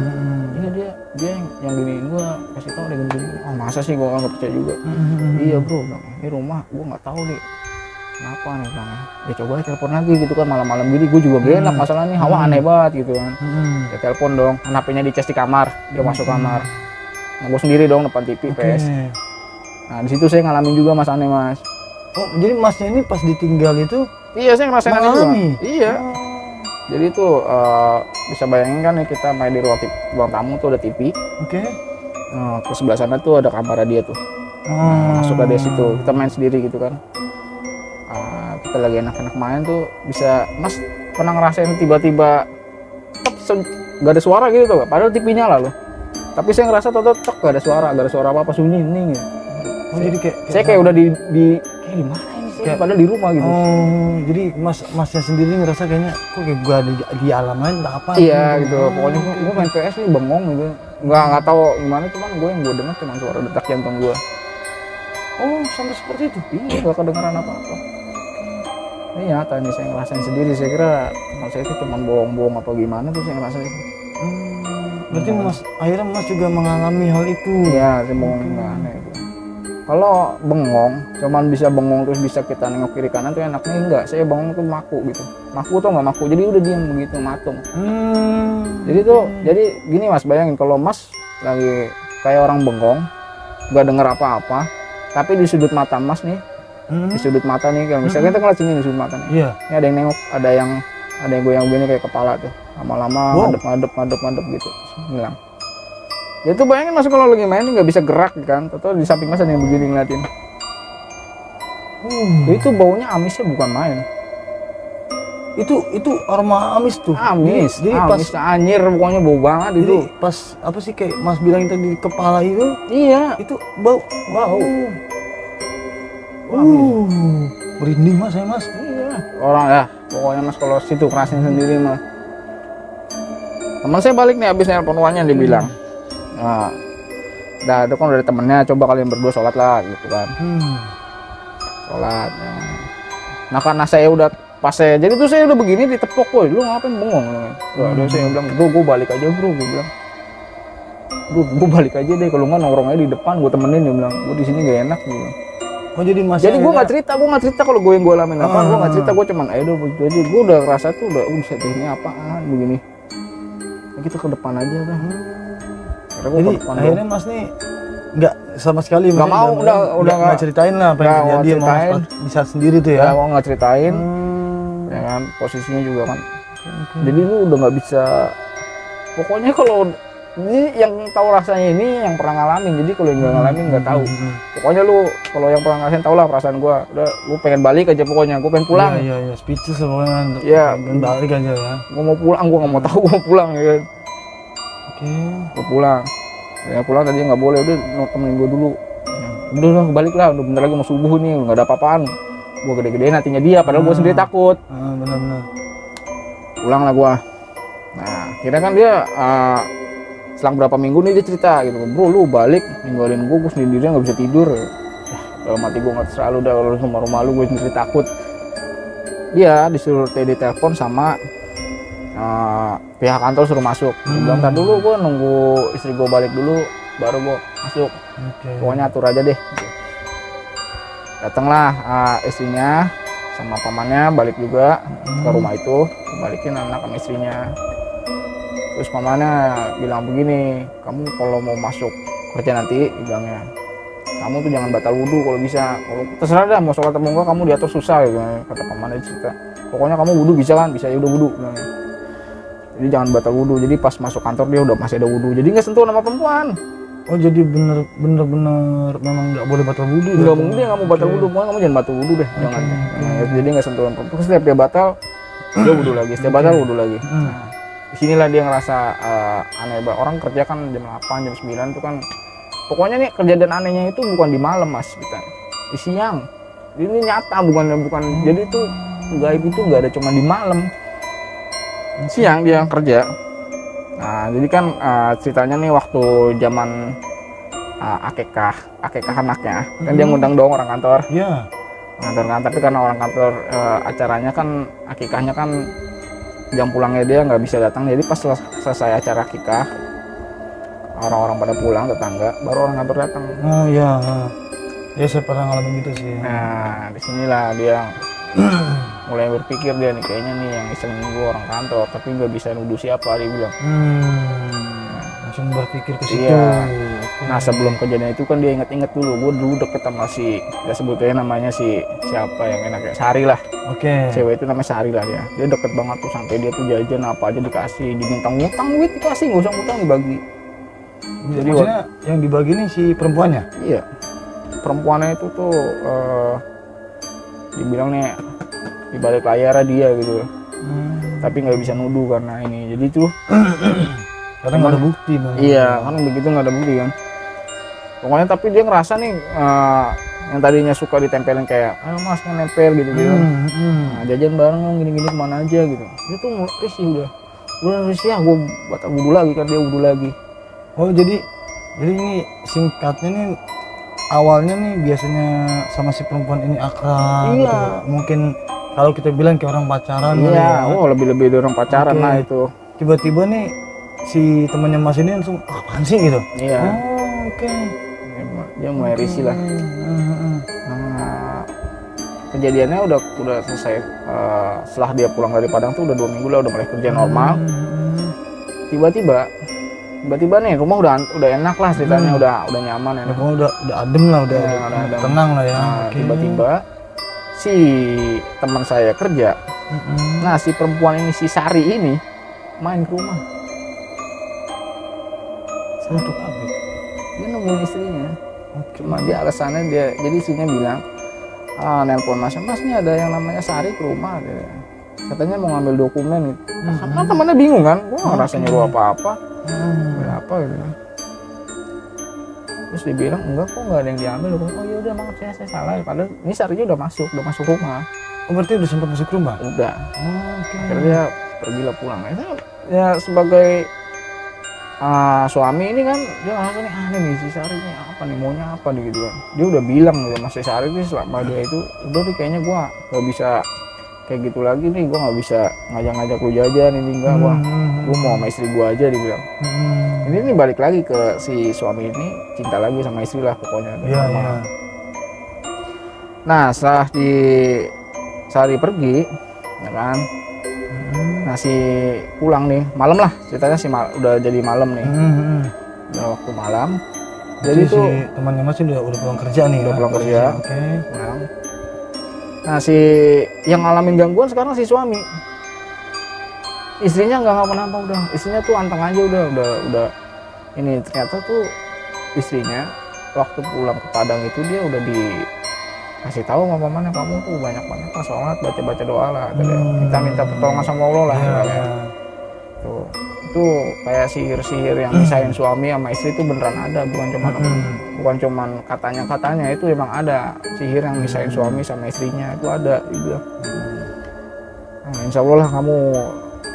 Iya dia yang bini gua kasih tahu dia gini. Masa sih gua nggak percaya juga. Iya bro, bilang, ini rumah gua nggak tahu nih kenapa nih, bilang ya coba telepon lagi gitu kan, malam-malam gini gua juga gak enak masalah nih, hawa aneh banget gitu kan. Ya telepon dong, HP-nya dicas di kamar, dia masuk kamar. Nah gua sendiri dong depan TV PS. Nah di situ saya ngalamin juga mas aneh mas. Oh, jadi masnya ini pas ditinggal itu? Iya, saya ngerasain aneh juga. Iya. Oh. Jadi itu bisa bayangin kan ya, kita main di ruang tamu tuh ada TV. Oke. Ke sebelah sana tuh ada kamar dia tuh. Masuk dari situ, kita main sendiri gitu kan. Kita lagi enak-enak main tuh, bisa mas pernah ngerasain tiba-tiba gak ada suara gitu tuh, padahal TV nyala loh. Tapi saya ngerasa tetep gak ada suara apa-apa, sunyi nih gitu. Oh, jadi saya kayak udah di di mana ini sih? Padahal di rumah gitu. Oh, jadi masnya sendiri ngerasa kayaknya kok kayak gua ada di alam lain entah apa. Iya gitu. Pokoknya gua main PS nih bengong gitu. Nggak tahu gimana, cuman gue yang gue dengar cuma suara detak jantung gua. Oh, sampai seperti itu? Iya, gak kedengeran apa-apa. Ini nyata nih, saya ngerasain sendiri. Saya kira teman saya itu cuma bohong-bohong apa gimana tuh saya ngerasain. Berarti akhirnya mas juga mengalami hal itu? Iya, saya bohong aneh. Kalau bengong, cuman bisa bengong terus bisa kita nengok kiri kanan tuh enaknya, enggak. Saya bengong tuh maku gitu. Maku tuh nggak maku, jadi udah diam begitu, matung. Jadi gini mas, bayangin kalau mas lagi kayak orang bengong, nggak denger apa-apa, tapi di sudut mata mas nih, di sudut mata nih, kalau misalnya kita ngeliat sini di sudut mata nih, ini ada yang nengok, ada yang goyang begini kayak kepala tuh, lama-lama ngadep gitu, hilang. Ya tuh bayangin mas kalau lagi main nggak bisa gerak kan, atau di samping mas ada yang begini ngeliatin. Itu baunya amisnya bukan main. Itu aroma amis tuh. Amis, jadi amis pas anjir pokoknya bau banget jadi itu. Pas apa sih kayak mas bilang tadi di kepala itu? Iya. Itu bau. Merinding mas, mas. Iya. Orang ya, pokoknya mas kalau situ kerasin sendiri mah. Teman saya balik nih abis nelpon uangnya dia bilang. Nah, itu kan dari temennya, coba kalian berdua sholat lah gitu kan. Sholat ya. Nah karena saya udah pas jadi tuh saya udah begini ditepok, woy lu ngapain bengong. Udah saya bilang, gue balik aja bro, gue bilang. Gue balik aja deh, kalau nggak nongkrong aja di depan, gue temenin, dia bilang, gue di sini gak enak gitu. Oh jadi gue nggak cerita kalau gue yang gue alamin apa, gue nggak cerita, gue cuman ayo begitu aja, gue udah rasa tuh udah ini apaan begini. Nah, kita ke depan aja dah. Jadi akhirnya mas nih nggak sama sekali nggak mau, udah nggak ceritain lah apa yang terjadi, mau bisa sendiri tuh ya. Mau nggak ceritain, ya kan, posisinya juga kan. Jadi lu udah nggak bisa, pokoknya kalau ini yang tahu rasanya ini yang pernah ngalamin, jadi kalau yang nggak ngalamin nggak tahu. Pokoknya lu kalau yang pernah ngalamin tau lah perasaan gua, udah gua pengen balik aja, pokoknya gua pengen pulang. Iya, speechless pokoknya. Iya, pengen balik aja ya. Gua mau pulang, gua nggak mau tahu, gua mau pulang ya kan. Gua pulang, ya pulang tadi nggak boleh, udah temenin gua dulu. Udah balik lah, udah bentar lagi mau subuh nih, nggak ada apa-apaan. Gua gede-gedein hatinya dia, padahal gua sendiri takut. Benar-benar. Pulang lah gua. Nah, kira kan dia selang berapa minggu nih dia cerita gitu, bro lu balik ninggalin gue sendirian nggak bisa tidur. Dalam hati gue nggak selalu udah kalau rumah lu gue sendiri takut. Dia disuruh di telepon sama pihak kantor suruh masuk. Dia bilang ntar dulu, gue nunggu istri gue balik dulu baru gue masuk. Pokoknya atur aja deh. Datanglah istrinya sama pamannya balik juga ke rumah itu, balikin anak sama istrinya. Terus pamannya bilang begini, kamu kalau mau masuk kerja nanti, bilangnya, kamu tuh jangan batal wudhu kalau bisa. Kalau terserah dah mau sholat atau enggak, kamu diatur susah gitu, kata pamannya cerita. Pokoknya kamu wudhu bisa kan, bisa ya udah wudhu. Jadi jangan batal wudhu. Jadi pas masuk kantor dia udah masih ada wudhu. Jadi nggak sentuh sama perempuan. Oh jadi bener-bener memang nggak boleh batal wudhu? Nggak mungkin dia nggak mau batal wudhu, pokoknya kamu jangan batal wudhu deh, jangan. Jadi nggak sentuh sama perempuan. Setiap dia batal, dia wudhu lagi. Setiap batal wudhu lagi. Disinilah dia ngerasa aneh banget. Orang kerja kan jam 8, jam 9 itu kan, pokoknya nih kejadian anehnya itu bukan di malam mas, kita di siang. Ini nyata, bukan. Jadi itu gaib itu nggak ada cuma di malam, siang dia kerja. Nah jadi kan ceritanya nih waktu zaman akekah anaknya kan dia ngundang dong orang kantor. Iya. Kantor, tapi karena orang kantor acaranya kan akikahnya kan jam pulangnya dia nggak bisa datang, jadi pas selesai acara akikah orang-orang pada pulang, tetangga, baru orang kantor datang. Oh iya, ya saya pernah ngalamin gitu sih. Nah disinilah dia mulai berpikir, dia nih kayaknya nih yang iseng gue orang kantor, tapi nggak bisa nuduh siapa, dia bilang. Langsung berpikir ke situ. Iya. Nah sebelum kejadian itu kan dia inget-inget dulu, gue dulu deket sama si, ya sebutnya namanya si siapa yang enaknya, Sari lah. Cewek itu namanya Sari lah dia. Dia deket banget tuh, sampai dia tuh jajan apa aja dikasih, diminta ngutang duit dikasih, nggak usah ngutang dibagi. Jadi maksudnya yang dibagi nih si perempuannya? Iya. Perempuannya itu tuh dibilang nih di balik layar dia gitu. Tapi nggak bisa nuduh karena ini. Jadi tuh karena nggak ada bukti bang. Iya kan begitu, nggak ada bukti kan. Pokoknya tapi dia ngerasa nih yang tadinya suka ditempelin kayak ayo mas mau nempel gitu. Nah, jajan bareng gini-gini kemana aja gitu. Dia tuh risih udah risih ya, gue batal wudhu lagi kan, dia wudhu lagi. Oh jadi ini singkatnya nih, awalnya nih biasanya sama si perempuan ini akrab. Iya. Gitu. Mungkin kalau kita bilang kayak orang pacaran. Iya. Ya. Oh lebih dari orang pacaran lah itu. Tiba-tiba nih si temannya mas ini langsung apaan sih gitu. Iya. Oh, dia mulai risih lah. Nah, kejadiannya udah selesai. Setelah dia pulang dari Padang tuh udah 2 minggu lah, udah mulai kerja normal. Tiba-tiba nih rumah udah enak lah ceritanya, udah nyaman ya. Udah adem lah, udah tenang lah ya. Nah, tiba-tiba si teman saya kerja, nah si perempuan ini, si Sari ini main ke rumah. Untuk apa? Dia nemuin istrinya. Cuma dia alasannya jadi istrinya bilang, nelpon mas nih ada yang namanya Sari ke rumah. Katanya mau ngambil dokumen gitu. Kan temannya bingung kan, gua ngerasa nyuruh apa-apa. Apa gitu. Terus dibilang enggak kok, nggak ada yang diambil. Oh ya udah maaf saya salah. Padahal ini Sarinya udah masuk rumah. Oh berarti udah sempat masuk rumah? Udah. Akhirnya dia pergilah pulang. Ya sebagai suami ini kan dia ngerasa nih aneh nih si Sari ini apa nih, maunya apa nih gitu kan. Dia udah bilang gitu sama si Sari ini selama dia itu udah nih kayaknya gua nggak bisa kayak gitu lagi nih, gua nggak bisa ngajak-ngajak lu jajan ini, enggak. Gua mau sama istri gua aja, dibilang. Ini balik lagi ke si suami ini, cinta lagi sama istri lah pokoknya. Iya. Nah setelah di Sari pergi ya kan, nah si pulang nih malam lah ceritanya, udah jadi malam nih. Udah waktu malam Jadi si temannya Mas udah pulang kerja nih. Udah pulang kerja. Oke. Nah, si yang ngalamin gangguan sekarang si suami. Istrinya nggak ngapa-ngapa, udah. Istrinya tuh anteng aja udah. Ini ternyata tuh istrinya waktu pulang ke Padang itu dia udah dikasih tahu sama pamannya, kamu tuh banyak-banyak sholat, baca-baca doa lah, kita minta pertolongan sama Allah lah. Tuh, itu kayak sihir-sihir yang misahin suami sama istri itu beneran ada, bukan cuman katanya itu emang ada sihir yang misahin suami sama istrinya, itu ada juga. Nah, insya Allah lah kamu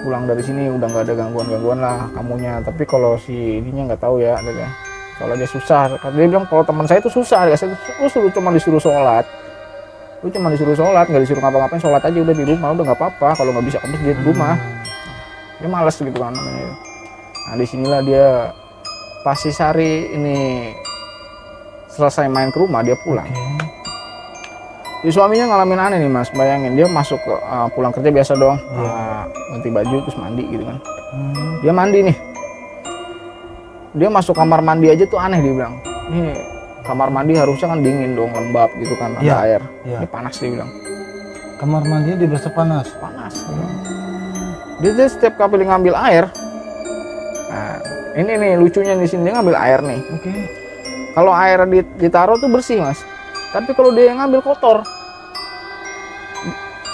pulang dari sini udah nggak ada gangguan lah kamunya. Tapi kalau si ininya nggak tahu ya, kalau dia susah. Dia bilang kalau teman saya itu susah, lu cuma disuruh sholat, nggak disuruh ngapa-ngapain, sholat aja udah di rumah, udah nggak apa-apa. Kalau nggak bisa ke masjid di rumah, dia malas gitu kan namanya. Nah disinilah dia pas si Sari ini selesai main ke rumah, dia pulang. Si suaminya ngalamin aneh nih Mas, bayangin dia masuk ke pulang kerja biasa dong, ganti baju terus mandi gitu kan. Dia mandi nih, dia masuk kamar mandi aja tuh aneh, dia bilang ini kamar mandi harusnya kan dingin dong, lembab gitu kan, ada air. Ini panas, dia bilang. Kamar mandinya dia berasa panas. Dia setiap kali ngambil air, nah ini nih lucunya di sini, dia ngambil air nih. Kalau air ditaruh tuh bersih Mas, tapi kalau dia yang ngambil kotor.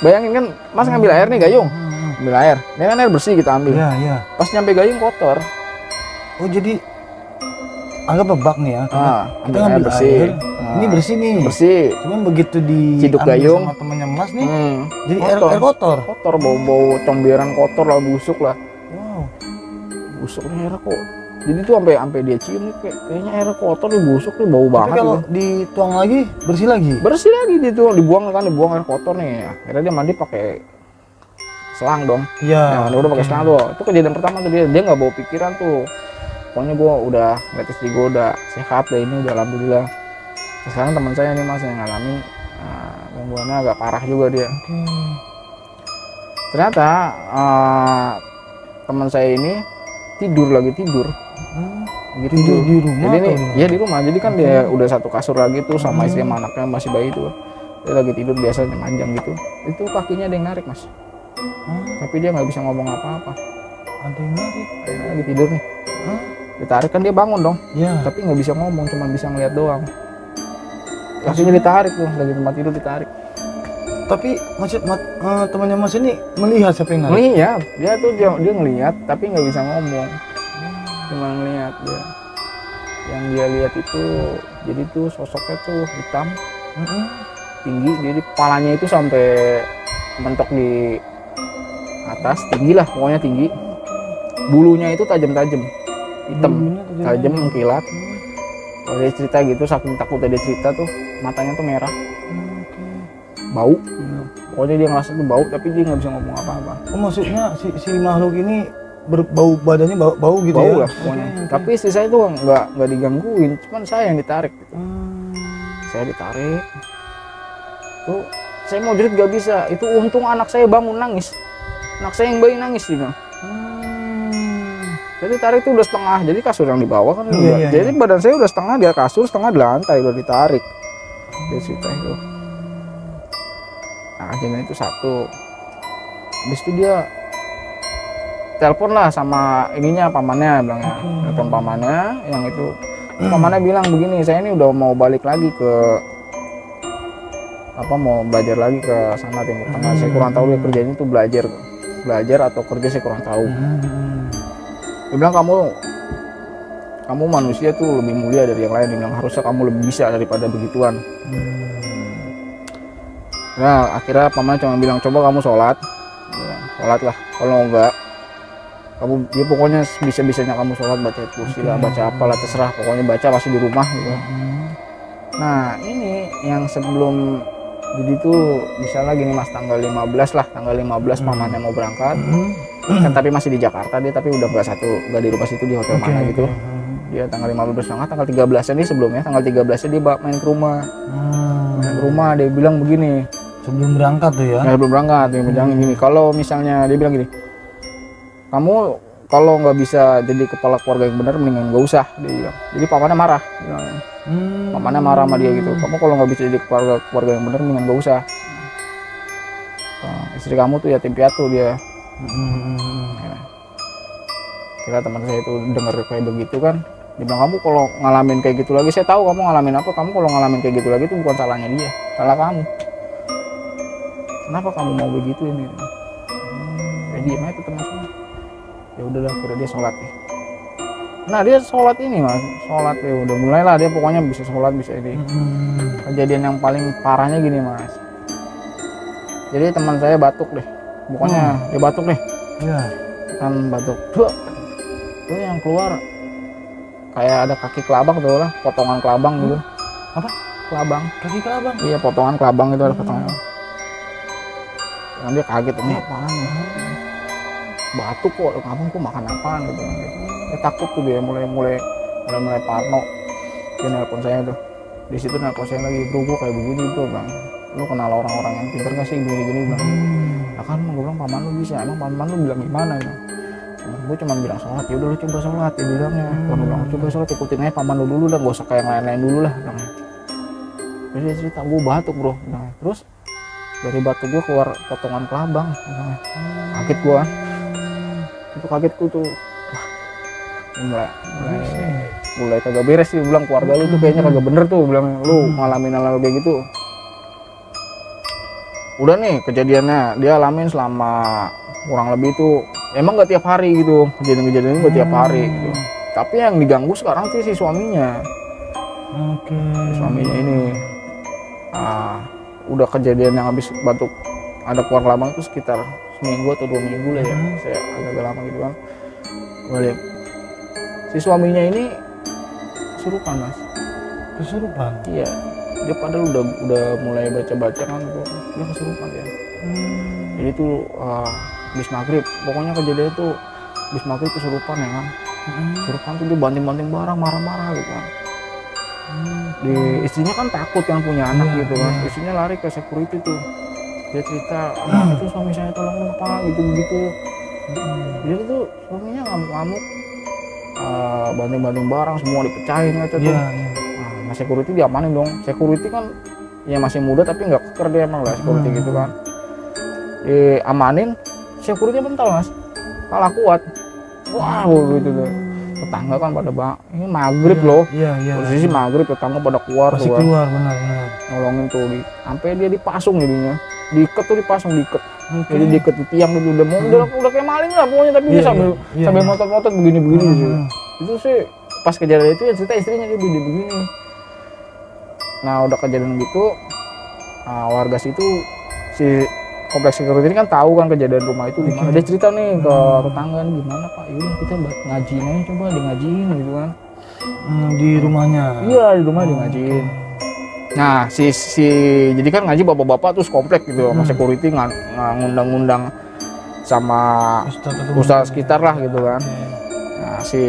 Bayangin kan Mas ngambil air nih gayung, ambil air, ini kan air bersih kita ambil. Pas nyampe gayung kotor. Oh jadi anggap bebak nih ya, kita ngambil bersih. air, ini bersih nih. Bersih. Cuman begitu ciduk gayung sama temannya Mas nih, jadi kotor. air kotor. Kotor, bau comberan kotor lah, busuk lah. Busuknya air kok. Jadi tuh sampai dia cium nih, kayaknya air kotor nih, busuk nih, bau banget. Tapi kalau dituang lagi bersih lagi. Bersih lagi dibuang air kotor nih. Akhirnya dia mandi pakai selang dong. Iya. Udah pakai selang tuh. Itu kejadian pertama tuh, dia nggak bawa pikiran tuh. Pokoknya gue udah ngeliat istri gue udah sehat deh, ini udah alhamdulillah. Sekarang teman saya nih Mas yang ngalamin gangguannya agak parah juga dia. Ternyata teman saya ini lagi tidur di rumah. Jadi ini ya di rumah. Jadi kan dia udah satu kasur lagi tuh sama istri sama anaknya masih bayi tuh. Dia lagi tidur biasanya manjang gitu. Itu kakinya ada yang narik Mas. Tapi dia nggak bisa ngomong apa-apa. Ada yang narik? Dia lagi tidur nih. Ditarik kan dia bangun dong. Tapi nggak bisa ngomong, cuma bisa ngeliat doang. Kakinya ditarik tuh, lagi tempat tidur ditarik. Tapi temannya Mas ini melihat siapa yang narik? Melihat, dia ngelihat tapi nggak bisa ngomong. Cuma ngelihat dia. Yang dia lihat itu, jadi tuh sosoknya tuh hitam, tinggi, jadi kepalanya itu sampai mentok di atas, tinggi lah, pokoknya tinggi. Bulunya itu tajam-tajam, hitam, tajam mengkilat. Kalau dia cerita gitu, saking takutnya dia cerita tuh, matanya tuh merah. Bau, pokoknya dia ngerasa tuh bau, tapi dia nggak bisa ngomong apa-apa. Oh maksudnya si makhluk ini berbau, badannya bau gitu bau ya? Bau lah pokoknya. Tapi istri saya tuh nggak digangguin, cuman saya yang ditarik gitu. Saya ditarik, tuh saya mau jerit gak bisa. Itu untung anak saya bangun nangis, anak saya yang bayi nangis juga. Jadi tarik tuh udah setengah, jadi kasur yang di bawah kan jadi badan saya udah setengah di kasur, setengah di lantai, udah ditarik. Dia cerita itu. Nah kejadian itu satu. Habis itu dia telepon lah sama ininya, pamannya bilangnya. Telepon pamannya yang itu. Pamannya bilang begini, saya ini udah mau balik lagi ke mau belajar lagi ke sana Timur Tengah. Saya kurang tahu dia kerjanya tuh belajar atau kerja, saya kurang tahu. Dia bilang kamu manusia tuh lebih mulia dari yang lain. Dia bilang harusnya kamu lebih bisa daripada begituan. Nah akhirnya paman cuma bilang coba kamu sholat lah, kalau enggak kamu dia pokoknya bisa-bisanya kamu sholat, baca kursi lah, baca apalah terserah, pokoknya baca masih di rumah gitu. Nah ini yang sebelum jadi tuh misalnya gini Mas, tanggal 15 pamannya mau berangkat kan, tapi masih di Jakarta dia, tapi udah nggak di rumah situ, di hotel mana gitu. Dia tanggal 15 berangkat, tanggal 13 nih sebelumnya, tanggal 13 dia main ke rumah. Dia bilang begini sebelum berangkat tuh ya? Sebelum berangkat dia bilang gini, kalau misalnya dia bilang gini, kamu kalau nggak bisa jadi kepala keluarga yang benar mendingan nggak usah, dia bilang. Jadi pamannya marah, bilangnya. Pamannya marah sama dia gitu, kamu kalau nggak bisa jadi keluarga yang benar mendingan nggak usah. Istri kamu tuh yatim piatu dia. Ya. Kira teman saya itu dengar kayak begitu kan, dia bilang kamu kalau ngalamin kayak gitu lagi, saya tahu kamu ngalamin apa, kamu kalau ngalamin kayak gitu lagi itu bukan salahnya dia, salah kamu. Kenapa kamu mau begitu ini? Ya diem aja teman saya. Ya udahlah, kira dia sholat nih. Nah dia sholat ini mas, sholat ya udah mulailah dia pokoknya bisa sholat bisa ini. Kejadian yang paling parahnya gini mas. Jadi teman saya batuk deh, pokoknya dia batuk deh. Iya. Kan batuk. Tuh yang keluar kayak ada kaki kelabang tuh lah, potongan kelabang gitu. Apa? Kelabang. Kaki kelabang? Iya potongan kelabang itu ada potongan. Dan dia kaget, ini apaan ya? Batuk kok, ngabang kok makan apaan gitu. Dia takut tuh dia mulai parno. Dia nelpon saya tuh. Di situ nelpon saya lagi, bro gue kayak begini bro bang. Lu kenal orang-orang yang pintar gak sih gini-gini bang? Nah kan gue bilang paman lu bisa, emang paman lu bilang gimana bang? Gue cuma bilang sholat, ya udah lu coba sholat, dia bilangnya. Kalau bilang coba sholat, ikutin aja paman lu dulu dah, gak usah kayak yang lain-lain dulu lah. Terus dia cerita, gue batuk bro. Terus dari batuk gue keluar potongan kelabang. Kaget gue. Itu kagetku tuh. Wah, mulai kagak beres sih, bilang keluarga lu tuh kayaknya kagak bener tuh, bilang lu ngalamin hal kayak gitu. Udah nih kejadiannya dia alamin selama kurang lebih itu emang nggak tiap hari gitu, kejadian ini nggak tiap hari gitu. Tapi yang diganggu sekarang sih si suaminya. Si suaminya ini udah kejadian yang habis batuk ada keluar kelabang itu sekitar seminggu atau 2 minggu lah ya, saya agak lama gitu kan. Balik si suaminya ini kesurupan mas. Kesurupan? Iya, dia padahal udah mulai baca kan tuh, dia kesurupan ya. Jadi tuh habis maghrib, pokoknya kejadian itu habis maghrib kesurupan ya kan. Kesurupan tuh dia banting-banting barang, marah-marah gitu kan. Di istrinya kan takut yang punya anak gitu kan, istrinya lari ke security tuh. Dia cerita, itu suami saya tolong apa gitu-gitu. Jadi tuh suaminya ngamuk-ngamuk, banting-banting barang semua dipecahin aja tuh. Nah security diamanin dong, security kan ya masih muda tapi nggak keker dia emang lah security gitu kan. Diamanin, security mental mas, kalah kuat. Wah gitu tuh. Tetangga kan pada bang, ini maghrib loh. Posisi maghrib tetangga pada keluar pasti tuh. Keluar benar. Nolongin tuh sampai dia dipasung jadinya. Diikat tuh dipasung diikat. Jadi diikat di tiang gitu udah kayak maling lah pokoknya, tapi dia sambil motot-motot begini-begini sih. Itu sih pas kejadian itu ya cerita istrinya dia begini. Nah udah kejadian gitu, warga situ si kompleks security ini kan tahu kan kejadian rumah itu gimana. Dia cerita nih ke tetangga nih, gimana pak, yaudah kita ngajiin aja, coba dia ngajiin gitu kan. Di rumahnya? Iya di rumah dia ngajiin. Nah si jadi kan ngaji bapak-bapak terus komplek gitu sama security ngundang-ngundang sama ustaz sekitar lah gitu kan. Nah si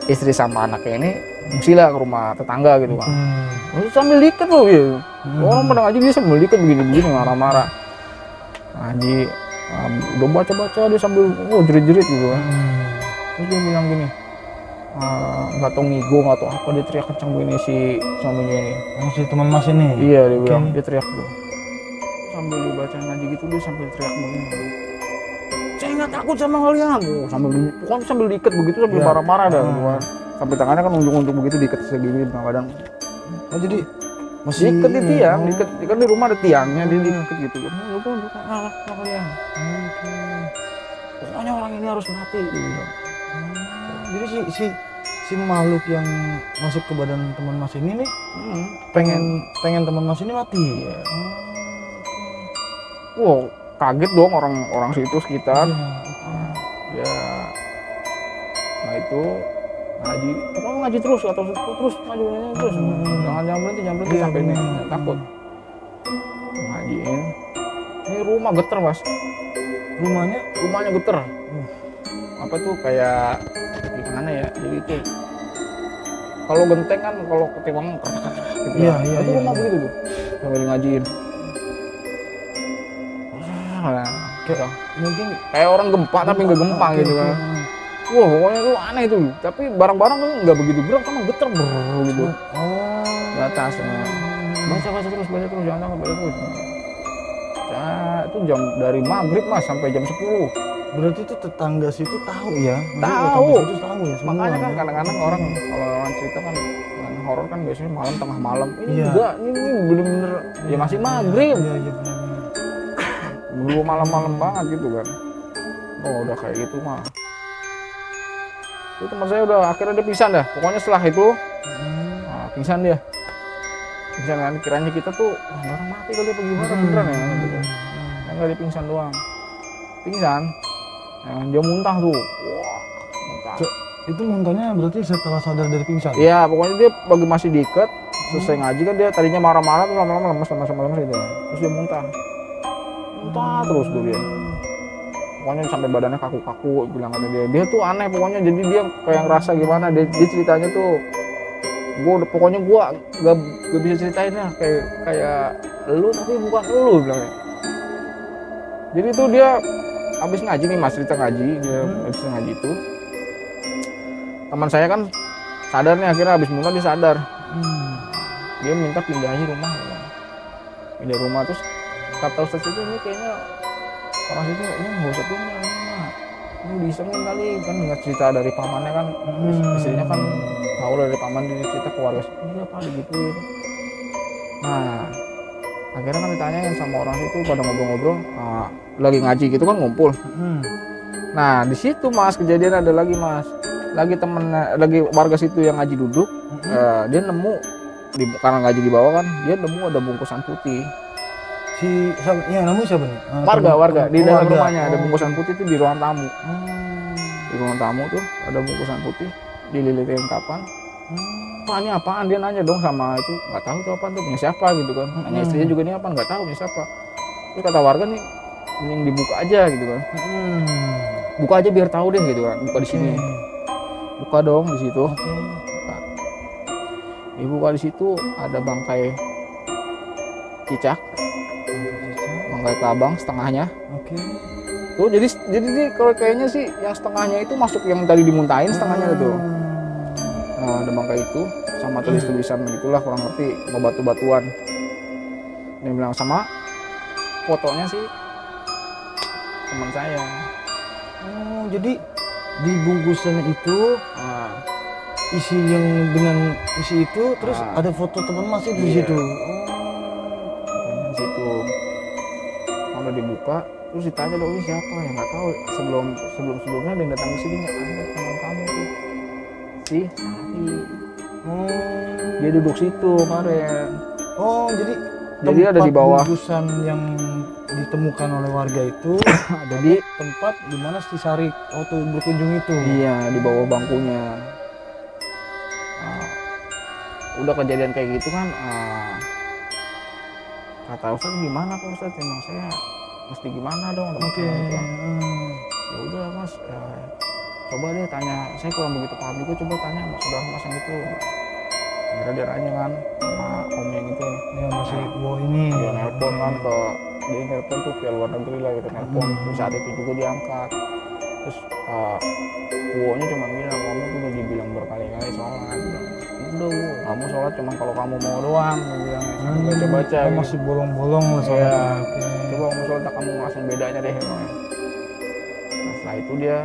istri sama anaknya ini ngungsi lah ke rumah tetangga gitu kan. Terus sambil diikat loh gitu. Orang pada ngaji dia sambil diikat begini-begini marah-marah. Ngaji udah baca-baca dia sambil jerit-jerit gitu kan. Terus dia bilang gini, nggak tau ngigo nggak tau apa, dia teriak kencang begini si suaminya ini. Si teman mas ini? Iya dia bilang, dia teriak tuh. Sambil dibaca ngaji gitu dia sambil teriak begini. Saya nggak takut sama kalian. Pokoknya sambil diikat begitu sambil marah-marah dah gitu kan. Sampai tangannya kan unjuk-unjuk begitu diikat segini di badan. Oh jadi masih diikat di tiang, diikat di rumah ada tiangnya, dia diikat gitu. Ngalah sama kalian. Pokoknya orang ini harus mati gitu. Jadi si makhluk yang masuk ke badan teman mas ini nih pengen teman mas ini mati. Wow, kaget dong orang situ sekitar. Ya, nah itu ngaji, pokoknya ngaji terus atau terus ngaji terus, jangan berhenti sampai ini takut. Ngajiin. Ini rumah geter mas. Rumahnya geter. Apa tuh kayak gimana ya? Jadi itu kalau genteng kan kalau ketimbang gitu. Iya. Itu rumah begitu tuh. Sambil ngajiin. Kayak mungkin kayak orang gempa tapi nggak gempa gitu kan. Wah pokoknya itu aneh itu, tapi barang-barang tuh nggak begitu gerak, cuma geter gitu di atas. Baca terus jangan takut, baca terus. Nah, itu jam dari maghrib mas sampai jam 10. Berarti itu tetangga situ tahu ya? Tahu. Ya, Makanya kan kadang-kadang orang kalau orang cerita kan horor kan biasanya malam tengah malam. Ini enggak, ini bener-bener ya masih maghrib. Iya benar. Belum malam-malam banget gitu kan. Oh udah kayak gitu mah. Itu teman saya udah akhirnya dia pingsan dah. Pokoknya setelah itu pingsan dia. Pingsan kan kiranya kita tuh orang mati kali apa gimana beneran ya gitu. Enggak dia pingsan doang. Pingsan. Dia muntah tuh. Wah, muntah. Itu muntahnya berarti setelah sadar dari pingsan? Iya, pokoknya dia bagi masih diikat, selesai ngaji kan dia tadinya marah-marah tuh lama-lama lemes gitu. Terus dia muntah terus tuh dia. Pokoknya sampai badannya kaku-kaku, bilang kata dia. Dia tuh aneh pokoknya, jadi dia kayak ngerasa gimana, dia ceritanya tuh pokoknya gua gak bisa ceritain lah, kayak lu tapi bukan lu bilangnya. Jadi tuh dia habis ngaji nih mas, cerita ngaji, dia habis ngaji itu teman saya kan sadar nih, akhirnya habis muntah dia sadar. Dia minta pindahin rumah ya. Pindah rumah, terus kata ustaz itu ini kayaknya orang situ ini nggak usah pindah ini disengin kali kan, dengar cerita dari pamannya kan. Istrinya kan tahu dari paman, dia cerita keluarga iya pak digituin. Nah akhirnya kan ditanyain sama orang situ, pada ngobrol-ngobrol, lagi ngaji gitu kan ngumpul. Nah di situ mas kejadian ada lagi mas, lagi warga situ yang ngaji duduk, dia nemu karena ngaji di bawah kan, dia nemu ada bungkusan putih. Yang nemu siapa nih? Warga di dalam rumahnya ada bungkusan putih itu di ruang tamu. Di ruang tamu tuh ada bungkusan putih dililitin kapan. Pak ini apaan? Dia nanya dong sama itu, nggak tahu tuh apaan tuh, punya siapa gitu kan. Nanya istrinya juga, ini apa nggak tahu punya siapa. Terus kata warga nih mending dibuka aja gitu kan. Buka aja biar tahu deh gitu kan, buka di sini. Buka dong di situ. Buka. Dibuka di situ ada bangkai cicak, bangkai kelabang setengahnya. Tuh jadi kalau kayaknya sih yang setengahnya itu masuk yang tadi dimuntahin, setengahnya gitu. Nah, ada bangkai itu sama tulis-tulisan gitulah, kurang ngerti, sama batu-batuan. Dia bilang sama fotonya sih teman saya. Jadi di bungkusan itu isi yang dengan isi itu terus ada foto teman mas itu di situ. Di situ. Kalau dibuka terus ditanya dong, ini siapa ya, nggak tahu. Sebelumnya ada yang datang ke sini, nggak ada teman kamu tuh si Sari. Dia duduk situ kemarin. Jadi ada di bawah bungkusan yang ditemukan oleh warga itu ada di tempat di mana si Sari waktu berkunjung itu. Iya, di bawah bangkunya. Udah kejadian kayak gitu kan, kata Ustaz gimana Pak Ustaz, emang saya mesti gimana dong. Ya udah mas, coba deh tanya, saya kurang begitu paham juga, coba tanya mas saudara mas yang itu. Akhirnya dia nanya kan sama om yang itu yang masih bawa ini, dia nelpon kan dia nelpon tuh ke luar negeri lah gitu, nelpon. Di saat itu juga diangkat, terus Wonya cuma bilang, kamu tuh udah dibilang berkali-kali sholat. Udah Bu, kamu sholat cuma kalau kamu mau doang, dia bilang baca-baca gitu. Masih bolong-bolong lah sholat. Ya, coba kamu sholat, kamu ngerasain bedanya deh. Nah, setelah itu dia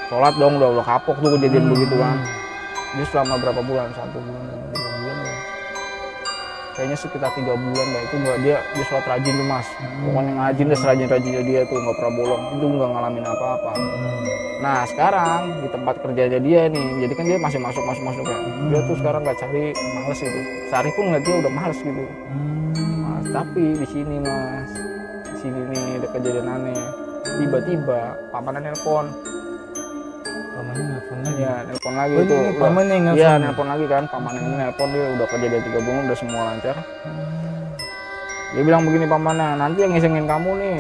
sholat dong, udah kapok tuh kejadian begitu kan. Dia selama berapa bulan, 1 bulan, 2 bulan ya. Kayaknya sekitar 3 bulan dah itu dia sholat rajin tuh mas. Pokoknya ngajin deh serajin-rajinnya dia tuh, nggak pernah bolong, itu nggak ngalamin apa-apa. Nah sekarang di tempat kerjanya dia nih, jadi kan dia masih masuk ya. Dia tuh sekarang nggak cari, males gitu. Sehari pun nggak, dia udah males gitu. Mas, tapi di sini mas, di sini nih ada kejadian aneh. Tiba-tiba pamannya nelpon. Ya, nelpon lagi itu. Pamannya yang nelpon. Iya, nelpon lagi kan. Pamannya ini nelpon, dia udah kejadian 3 bulan, udah semua lancar. Dia bilang begini pamannya, nanti yang ngisengin kamu nih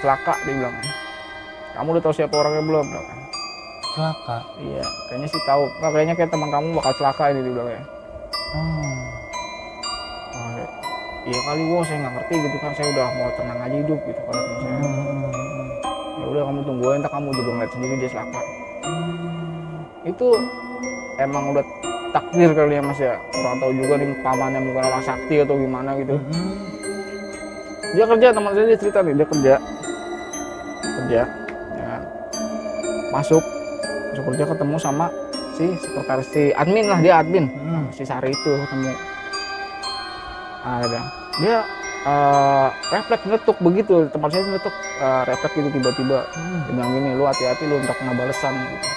celaka, dia bilang. Kamu udah tahu siapa orangnya belum? Celaka? Iya, kayaknya sih tahu. Nah, kayaknya kayak teman kamu bakal celaka ini, dia bilang ya. iya kali wah saya nggak ngerti gitu kan, saya udah mau tenang aja hidup gitu kalau teman saya. Ya udah kamu tunggu aja, kamu juga ngeliat sendiri dia celaka. Itu emang udah takdir kali ya mas ya, kurang tahu juga nih pamannya bukan orang sakti atau gimana gitu. Dia kerja, teman saya dia cerita nih, dia kerja ya kan. masuk kerja ketemu sama si sekretaris, si admin lah, dia admin, si Sari itu ketemu. Dia refleks ngetuk begitu, teman saya ngetuk refleks gitu tiba-tiba. Dia bilang gini, lu hati-hati lu untuk kena balesan gitu.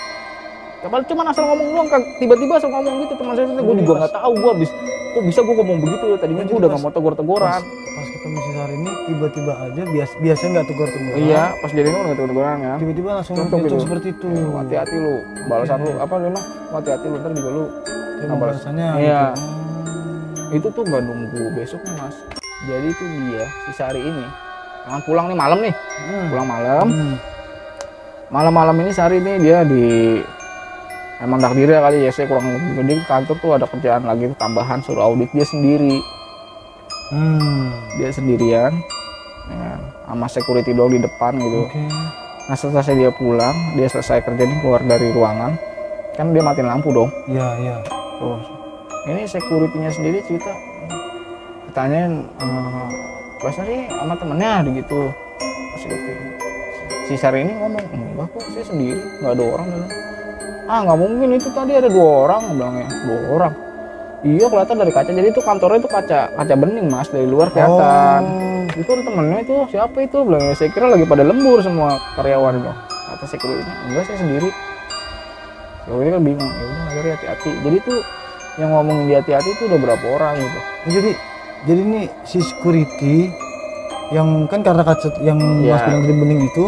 Cuma asal ngomong doang, tiba-tiba asal ngomong gitu teman saya. Gue juga nggak tahu, gue habis kok bisa gue ngomong begitu. Tadinya gue udah nggak mau tegur-teguran. Pas ketemu si Sari ini tiba-tiba aja biasanya nggak tegur-teguran. Iya, pas jadi ini nggak tegur-teguran ya. Tiba-tiba langsung ngetuk gitu seperti itu. Hati-hati lu, balasan lu apa memang hati-hati lu, ntar juga lu balasannya. Iya. Gitu. Itu tuh nggak nunggu besoknya mas. Jadi tuh dia si Sari ini jangan pulang nih malam nih, pulang malam. Malam-malam ini Sari nih dia di emang takdirnya kali ya, saya kurang lebih. Di kantor tuh ada kerjaan lagi tambahan, suruh audit dia sendiri. Dia sendirian ya, sama security doang di depan gitu. Nah setelah dia pulang, dia selesai kerja nih, keluar dari ruangan kan dia matiin lampu dong. Iya. Terus ini security-nya sendiri cerita, ditanyain Pak Sari sama temennya gitu. Si Sari ini ngomong, enggak kok saya sendiri, nggak ada orang dalam. Nggak mungkin, itu tadi ada 2 orang, bilangnya 2 orang. Iya kelihatan dari kaca, jadi itu kantornya itu kaca bening mas, dari luar kelihatan. Itu ada temennya itu, siapa itu, bilangnya. Saya kira lagi pada lembur semua karyawan itu. Kata security-nya, enggak saya sendiri. Security kan bingung, ya udah akhirnya hati-hati. Jadi tuh yang ngomongin di hati-hati itu udah berapa orang gitu. Jadi ini si security yang kan karena kaca yang mas bilang tadi bening itu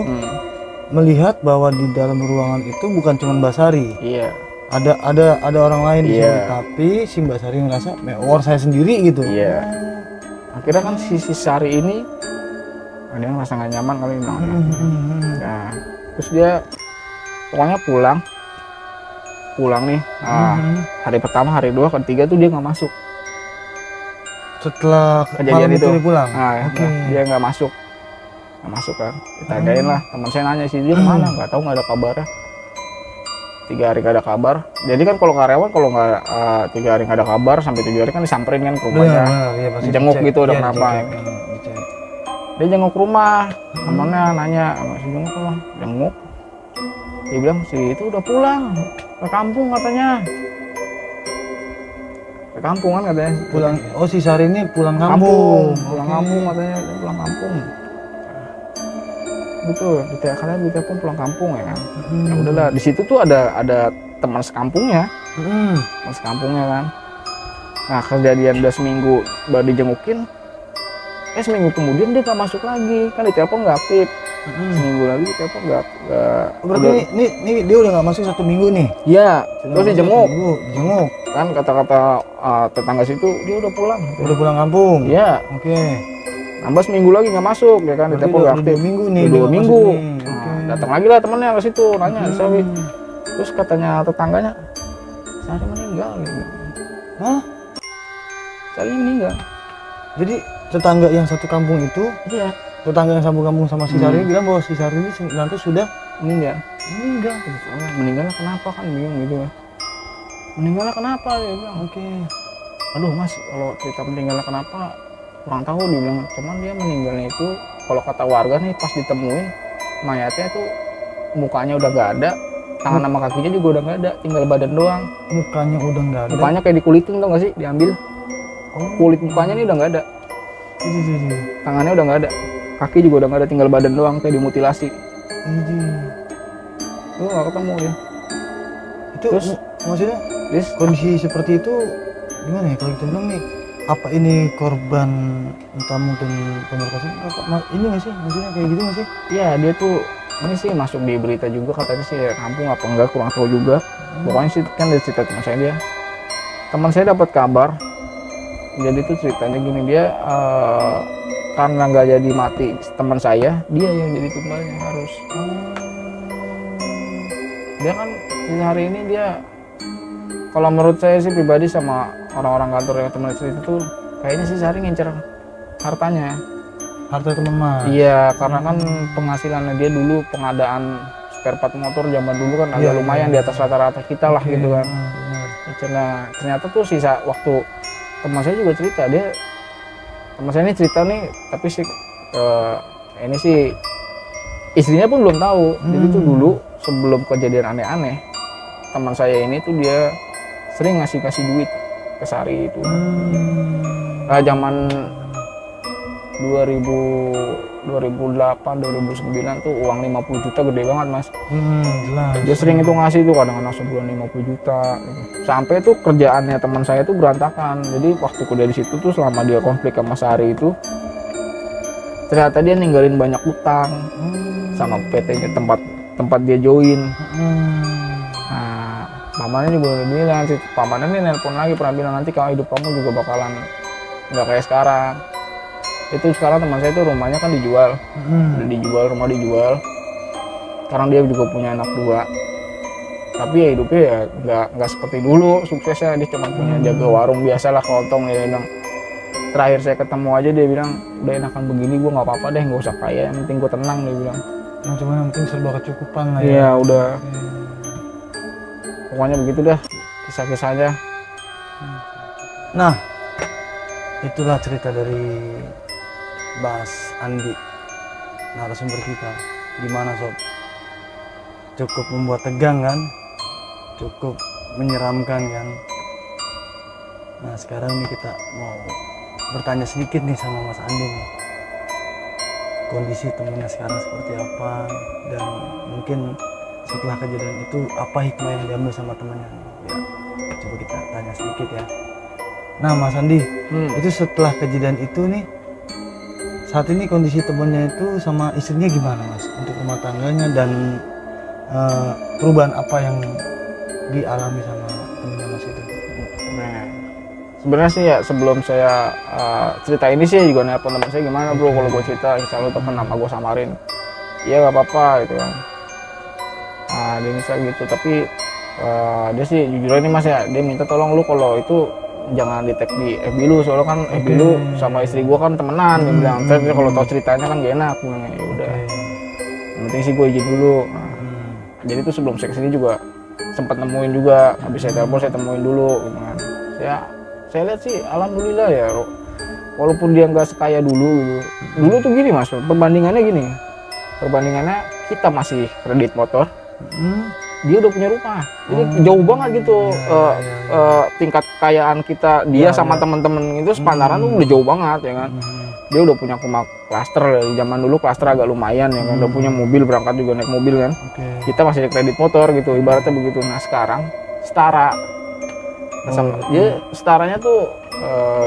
melihat bahwa di dalam ruangan itu bukan cuma Mbak Sari. Iya. Ada orang lain di sini, tapi si Mbak Sari ngerasa orang saya sendiri gitu. Iya. Akhirnya kan si Sari ini dia ngerasa nggak nyaman kali ini. Nah, terus dia pokoknya pulang nih. Hari pertama, hari 2, ketiga tuh dia nggak masuk. Setelah kejadian itu dia pulang. Dia nggak masuk kan. Ditanyain lah, teman saya nanya sih dia kemana, nggak tahu, nggak ada kabarnya. 3 hari nggak ada kabar. Jadi kan kalau karyawan kalau nggak 3 hari nggak ada kabar sampai 7 hari kan disamperin kan ke rumahnya, dijenguk gitu udah kenapa. Dia jenguk rumah, temennya nanya, masih jenguk apa? Jenguk. Dia bilang si itu udah pulang ke kampung katanya. Ke kampung kan katanya. Pulang. Oh si Sari ini pulang kampung. Pulang kampung katanya, dia pulang kampung. Betul, katanya ditelepon pulang kampung ya kan. Ya udahlah, di situ tuh ada teman sekampungnya. Teman sekampungnya kan. Nah, kejadian udah seminggu baru dijengukin. Seminggu kemudian dia gak masuk lagi. Kan ditelepon gak aktif. Seminggu lagi ditelepon gak. Berarti ini dia udah gak masuk 1 minggu nih? Iya, terus dijenguk. Dijenguk. Kan kata-kata tetangga situ dia udah pulang. Udah pulang kampung? Iya. Oke. Nambah seminggu lagi nggak masuk ya kan, ditelepon nggak aktif. 2 minggu nih. 2 minggu. Datang lagi lah temennya ke situ nanya, Sawi. Terus katanya tetangganya, Sari meninggal. Gitu. Hah? Sari meninggal. Jadi tetangga yang satu kampung itu, iya. Tetangga yang satu kampung sama si Sari bilang bahwa si Sari ini nanti sudah meninggal. Meninggalnya kenapa kan bingung gitu ya. Meninggalnya kenapa dia bilang. Aduh mas, kalau cerita meninggalnya kenapa kurang tahu, dia bilang. Cuman dia meninggalnya itu kalau kata warga nih pas ditemuin mayatnya tuh mukanya udah nggak ada, tangan sama kakinya juga udah nggak ada, tinggal badan doang. Mukanya udah nggak ada? Mukanya kayak dikulitin tau nggak sih, diambil. Kulit mukanya nih udah nggak ada. Tangannya udah nggak ada, kaki juga udah nggak ada, tinggal badan doang kayak dimutilasi. Lu nggak ketemu ya. Itu terus maksudnya kondisi seperti itu gimana ya kalau kita bilang nih, apa ini korban entah mungkin pemerkosaan ini nggak sih, maksudnya kayak gitu nggak sih? Iya, dia tuh ini sih masuk di berita juga katanya sih ya, kampung apa enggak kurang tahu juga. Pokoknya sih kan dari cerita teman saya, dia teman saya dapat kabar. Jadi tuh ceritanya gini, dia karena nggak jadi mati teman saya, dia yang jadi tumbalnya harus. Dia kan hari ini dia, kalau menurut saya sih pribadi sama orang-orang kantor yang teman istri itu, kayaknya sih Sari ngincer hartanya. Harta teman Mas. Iya, karena kan penghasilannya dia dulu pengadaan spare part motor zaman dulu kan agak lumayan di atas rata-rata kita lah gitu kan. Nah, ternyata tuh sisa waktu teman saya juga cerita, teman saya ini cerita nih, tapi sih ini sih istrinya pun belum tahu. Jadi tuh dulu sebelum kejadian aneh-aneh, teman saya ini tuh dia sering ngasih duit ke Sari itu. Zaman 2008 2009 tuh uang 50 juta gede banget Mas. Jelas. Dia sering itu ngasih tuh kadang-kadang sebulan 50 juta gitu. Sampai tuh kerjaannya teman saya tuh berantakan. Jadi waktu kuliah di situ tuh selama dia konflik sama Sari itu, ternyata dia ninggalin banyak utang sama PT-nya tempat dia join. Nah, pamannya juga bilang, pamannya nih nelpon lagi pernah bilang, nanti kalau hidup kamu juga bakalan nggak kayak sekarang. Itu sekarang teman saya itu rumahnya kan dijual, rumah dijual. Sekarang dia juga punya anak 2, tapi ya hidupnya ya nggak seperti dulu suksesnya. Dia cuma punya jaga warung biasa lah, kelontong. Dia bilang terakhir saya ketemu aja dia bilang udah enakan begini, gue nggak apa-apa deh, nggak usah kaya, yang penting gue tenang. Dia bilang cuma yang penting serba kecukupan lah ya. Iya udah. Pokoknya begitu dah kisah-kisahnya. Nah, itulah cerita dari Mas Andi, narasumber kita. Gimana Sob? Cukup membuat tegang kan? Cukup menyeramkan kan? Nah sekarang nih kita mau bertanya sedikit nih sama Mas Andi nih. Kondisi temennya sekarang seperti apa? Dan mungkin setelah kejadian itu apa hikmah yang diambil sama temannya? Ya, coba kita tanya sedikit ya. Nah Mas Andi, itu setelah kejadian itu nih, saat ini kondisi temannya itu sama istrinya gimana Mas? Untuk rumah tangganya dan perubahan apa yang dialami sama temannya Mas itu? Nah, sebenarnya sih ya sebelum saya cerita ini sih juga nelpon teman saya, gimana bro kalau gue cerita, insya Allah temen nama gue samarin. Iya nggak apa-apa gitu kan. Nah dia bisa gitu, tapi dia sih jujur ini Mas ya, dia minta tolong lu kalau itu jangan di tag di FB lu, soalnya kan FB lu sama istri gua kan temenan. Dia bilang terus kalau tahu ceritanya kan gak enak. Ya udah, yang penting sih gue izin dulu. Nah, jadi tuh sebelum saya kesini juga sempat nemuin juga, habis saya telepon saya temuin dulu gitu kan. Saya lihat sih alhamdulillah ya, walaupun dia nggak sekaya dulu gitu. Dulu tuh gini Mas, perbandingannya kita masih kredit motor, dia udah punya rumah, jadi jauh banget gitu. Tingkat kekayaan kita dia sama temen-temen itu sepantaran tuh udah jauh banget ya kan. Dia udah punya rumah klaster, dari zaman dulu klaster agak lumayan ya kan, udah punya mobil, berangkat juga naik mobil kan. Kita masih kredit motor gitu, ibaratnya begitu. Nah sekarang setara, dia setaranya tuh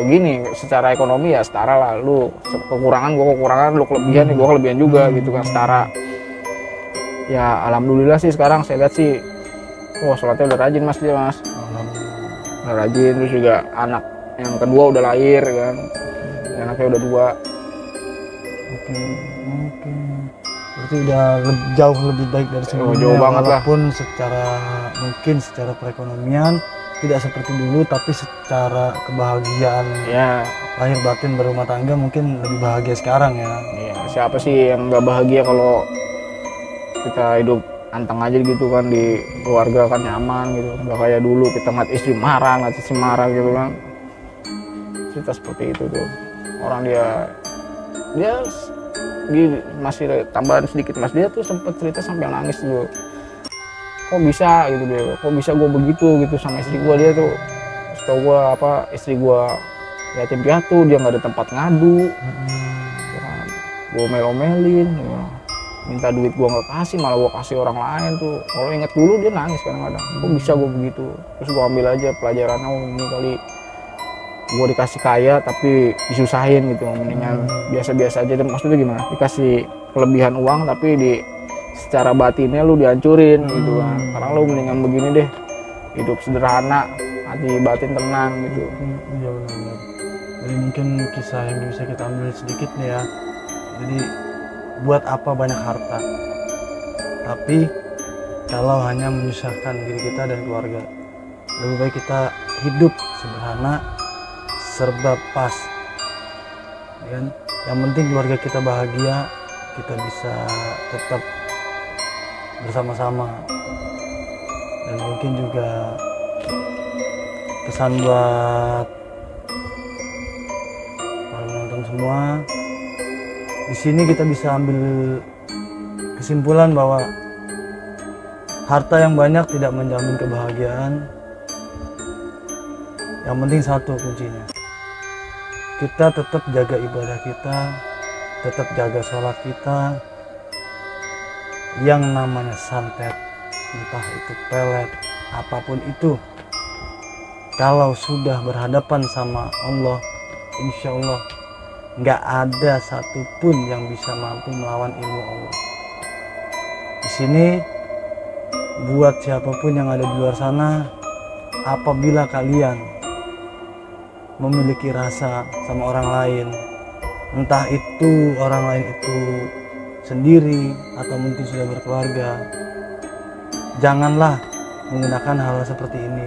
gini, secara ekonomi ya setara lah, lu kekurangan gua kekurangan, lu kelebihan gua kelebihan juga gitu kan, setara. Ya alhamdulillah sih sekarang saya lihat sih, wah sholatnya udah rajin Mas dia Mas, udah rajin. Terus juga anak yang kedua udah lahir kan, anaknya udah 2. Oke. Berarti udah jauh lebih baik dari sebelumnya. Jauh banget lah. Walaupun secara perekonomian tidak seperti dulu, tapi secara kebahagiaan Ya. lahir batin berumah tangga mungkin lebih bahagia sekarang ya. Iya, siapa sih yang nggak bahagia kalau kita hidup anteng aja gitu kan, di keluarga kan nyaman gitu, nggak kayak dulu kita ngeliat istri marah gitu kan. Cerita seperti itu tuh orang, dia masih tambahan sedikit Mas, dia tuh sempet cerita sampai nangis dulu. Kok bisa gitu dia, kok bisa gue begitu gitu sama istri gue. Dia tuh setahu gue istri gue yatim piatu, dia nggak ada tempat ngadu, gue omel-omelin ya. Minta duit gue nggak kasih, malah gue kasih orang lain tuh. Kalau inget dulu dia nangis kadang-kadang, kok bisa gue begitu. Terus gue ambil aja pelajaran, ini kali gue dikasih kaya tapi disusahin gitu, mendingan biasa-biasa aja. Dan maksudnya gimana, dikasih kelebihan uang tapi secara batinnya lu dihancurin gitu kan. Karena lu mendingan begini deh, hidup sederhana, hati batin tenang gitu. Iya benar-benar. Jadi mungkin kisah yang bisa kita ambil sedikit nih ya. Jadi buat apa banyak harta, tapi kalau hanya menyusahkan diri kita dan keluarga, lebih baik kita hidup sederhana, serba pas kan. Yang penting keluarga kita bahagia, kita bisa tetap bersama-sama. Dan mungkin juga pesan buat para penonton semua, di sini kita bisa ambil kesimpulan bahwa harta yang banyak tidak menjamin kebahagiaan. Yang penting satu kuncinya, kita tetap jaga ibadah kita, tetap jaga sholat kita. Yang namanya santet, entah itu pelet, apapun itu, kalau sudah berhadapan sama Allah, insya Allah nggak ada satupun yang bisa mampu melawan ilmu Allah. Di sini buat siapapun yang ada di luar sana, apabila kalian memiliki rasa sama orang lain, entah itu orang lain itu sendiri atau mungkin sudah berkeluarga, janganlah menggunakan hal seperti ini,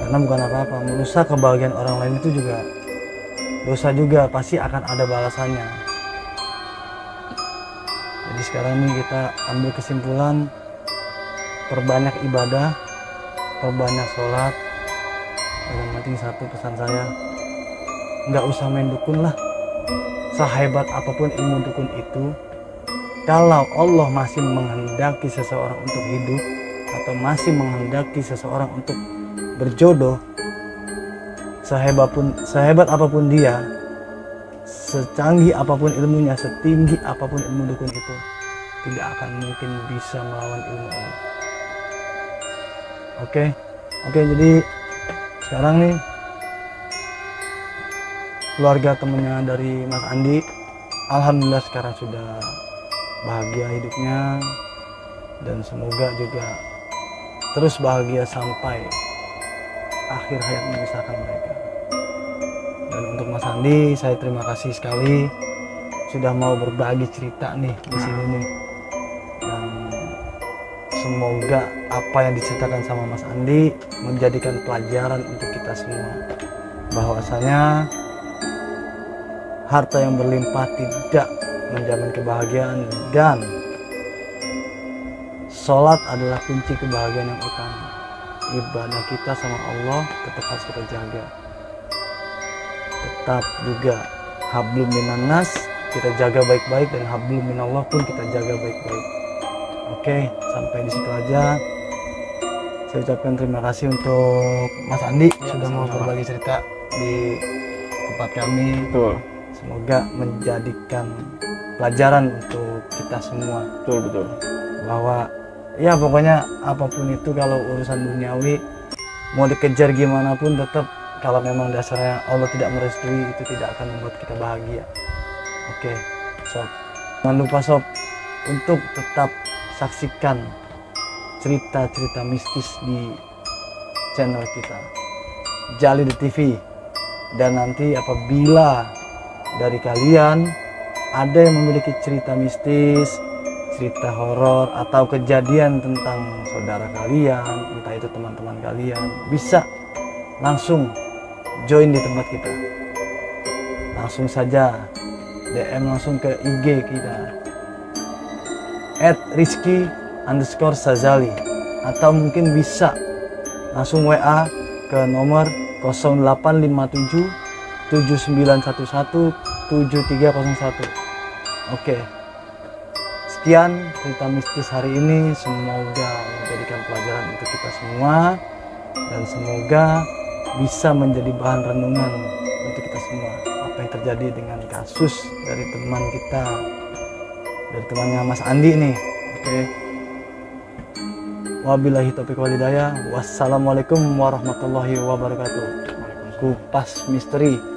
karena bukan apa-apa, merusak kebahagiaan orang lain itu juga dosa juga, pasti akan ada balasannya. Jadi sekarang ini kita ambil kesimpulan, perbanyak ibadah, perbanyak sholat, dan yang penting satu pesan saya, nggak usah main dukun lah. Sehebat apapun ilmu dukun itu, kalau Allah masih menghendaki seseorang untuk hidup atau masih menghendaki seseorang untuk berjodoh, sehebat apapun dia, secanggih apapun ilmunya, setinggi apapun ilmu dukun itu, tidak akan mungkin bisa melawan ilmu Allah. Oke, jadi sekarang nih keluarga temennya dari Mas Andi, alhamdulillah sekarang sudah bahagia hidupnya, dan semoga juga terus bahagia sampai akhir hayat memisahkan mereka. Dan untuk Mas Andi, saya terima kasih sekali sudah mau berbagi cerita nih di sini nih. Dan semoga apa yang diceritakan sama Mas Andi menjadikan pelajaran untuk kita semua, bahwasanya harta yang berlimpah tidak menjamin kebahagiaan, dan sholat adalah kunci kebahagiaan yang utama. Ibadah kita sama Allah tetap harus kita jaga. Tetap juga hablum minan nas kita jaga baik-baik, dan hablum minallah pun kita jaga baik-baik. Oke, sampai di situ aja. Saya ucapkan terima kasih untuk Mas Andi sudah mau berbagi cerita di tempat kami. Betul. Semoga menjadikan pelajaran untuk kita semua. Betul. Bahwa ya pokoknya apapun itu, kalau urusan duniawi mau dikejar gimana pun, tetap kalau memang dasarnya Allah tidak merestui, itu tidak akan membuat kita bahagia. Oke, sob, jangan lupa sob untuk tetap saksikan cerita-cerita mistis di channel kita Jalil TV. Dan nanti apabila dari kalian ada yang memiliki cerita mistis, cerita horor, atau kejadian tentang saudara kalian, entah itu teman-teman kalian, bisa langsung join di tempat kita. Langsung saja DM langsung ke IG kita @rizky_sazali, atau mungkin bisa langsung WA ke nomor 0857 7911 7301. Oke, sekian cerita mistis hari ini. Semoga menjadikan pelajaran untuk kita semua, dan semoga bisa menjadi bahan renungan untuk kita semua. Apa yang terjadi dengan kasus dari teman kita, dari temannya Mas Andi nih. Oke, wabillahi taufiq wal hidayah. Wassalamualaikum warahmatullahi wabarakatuh. Kupas Misteri.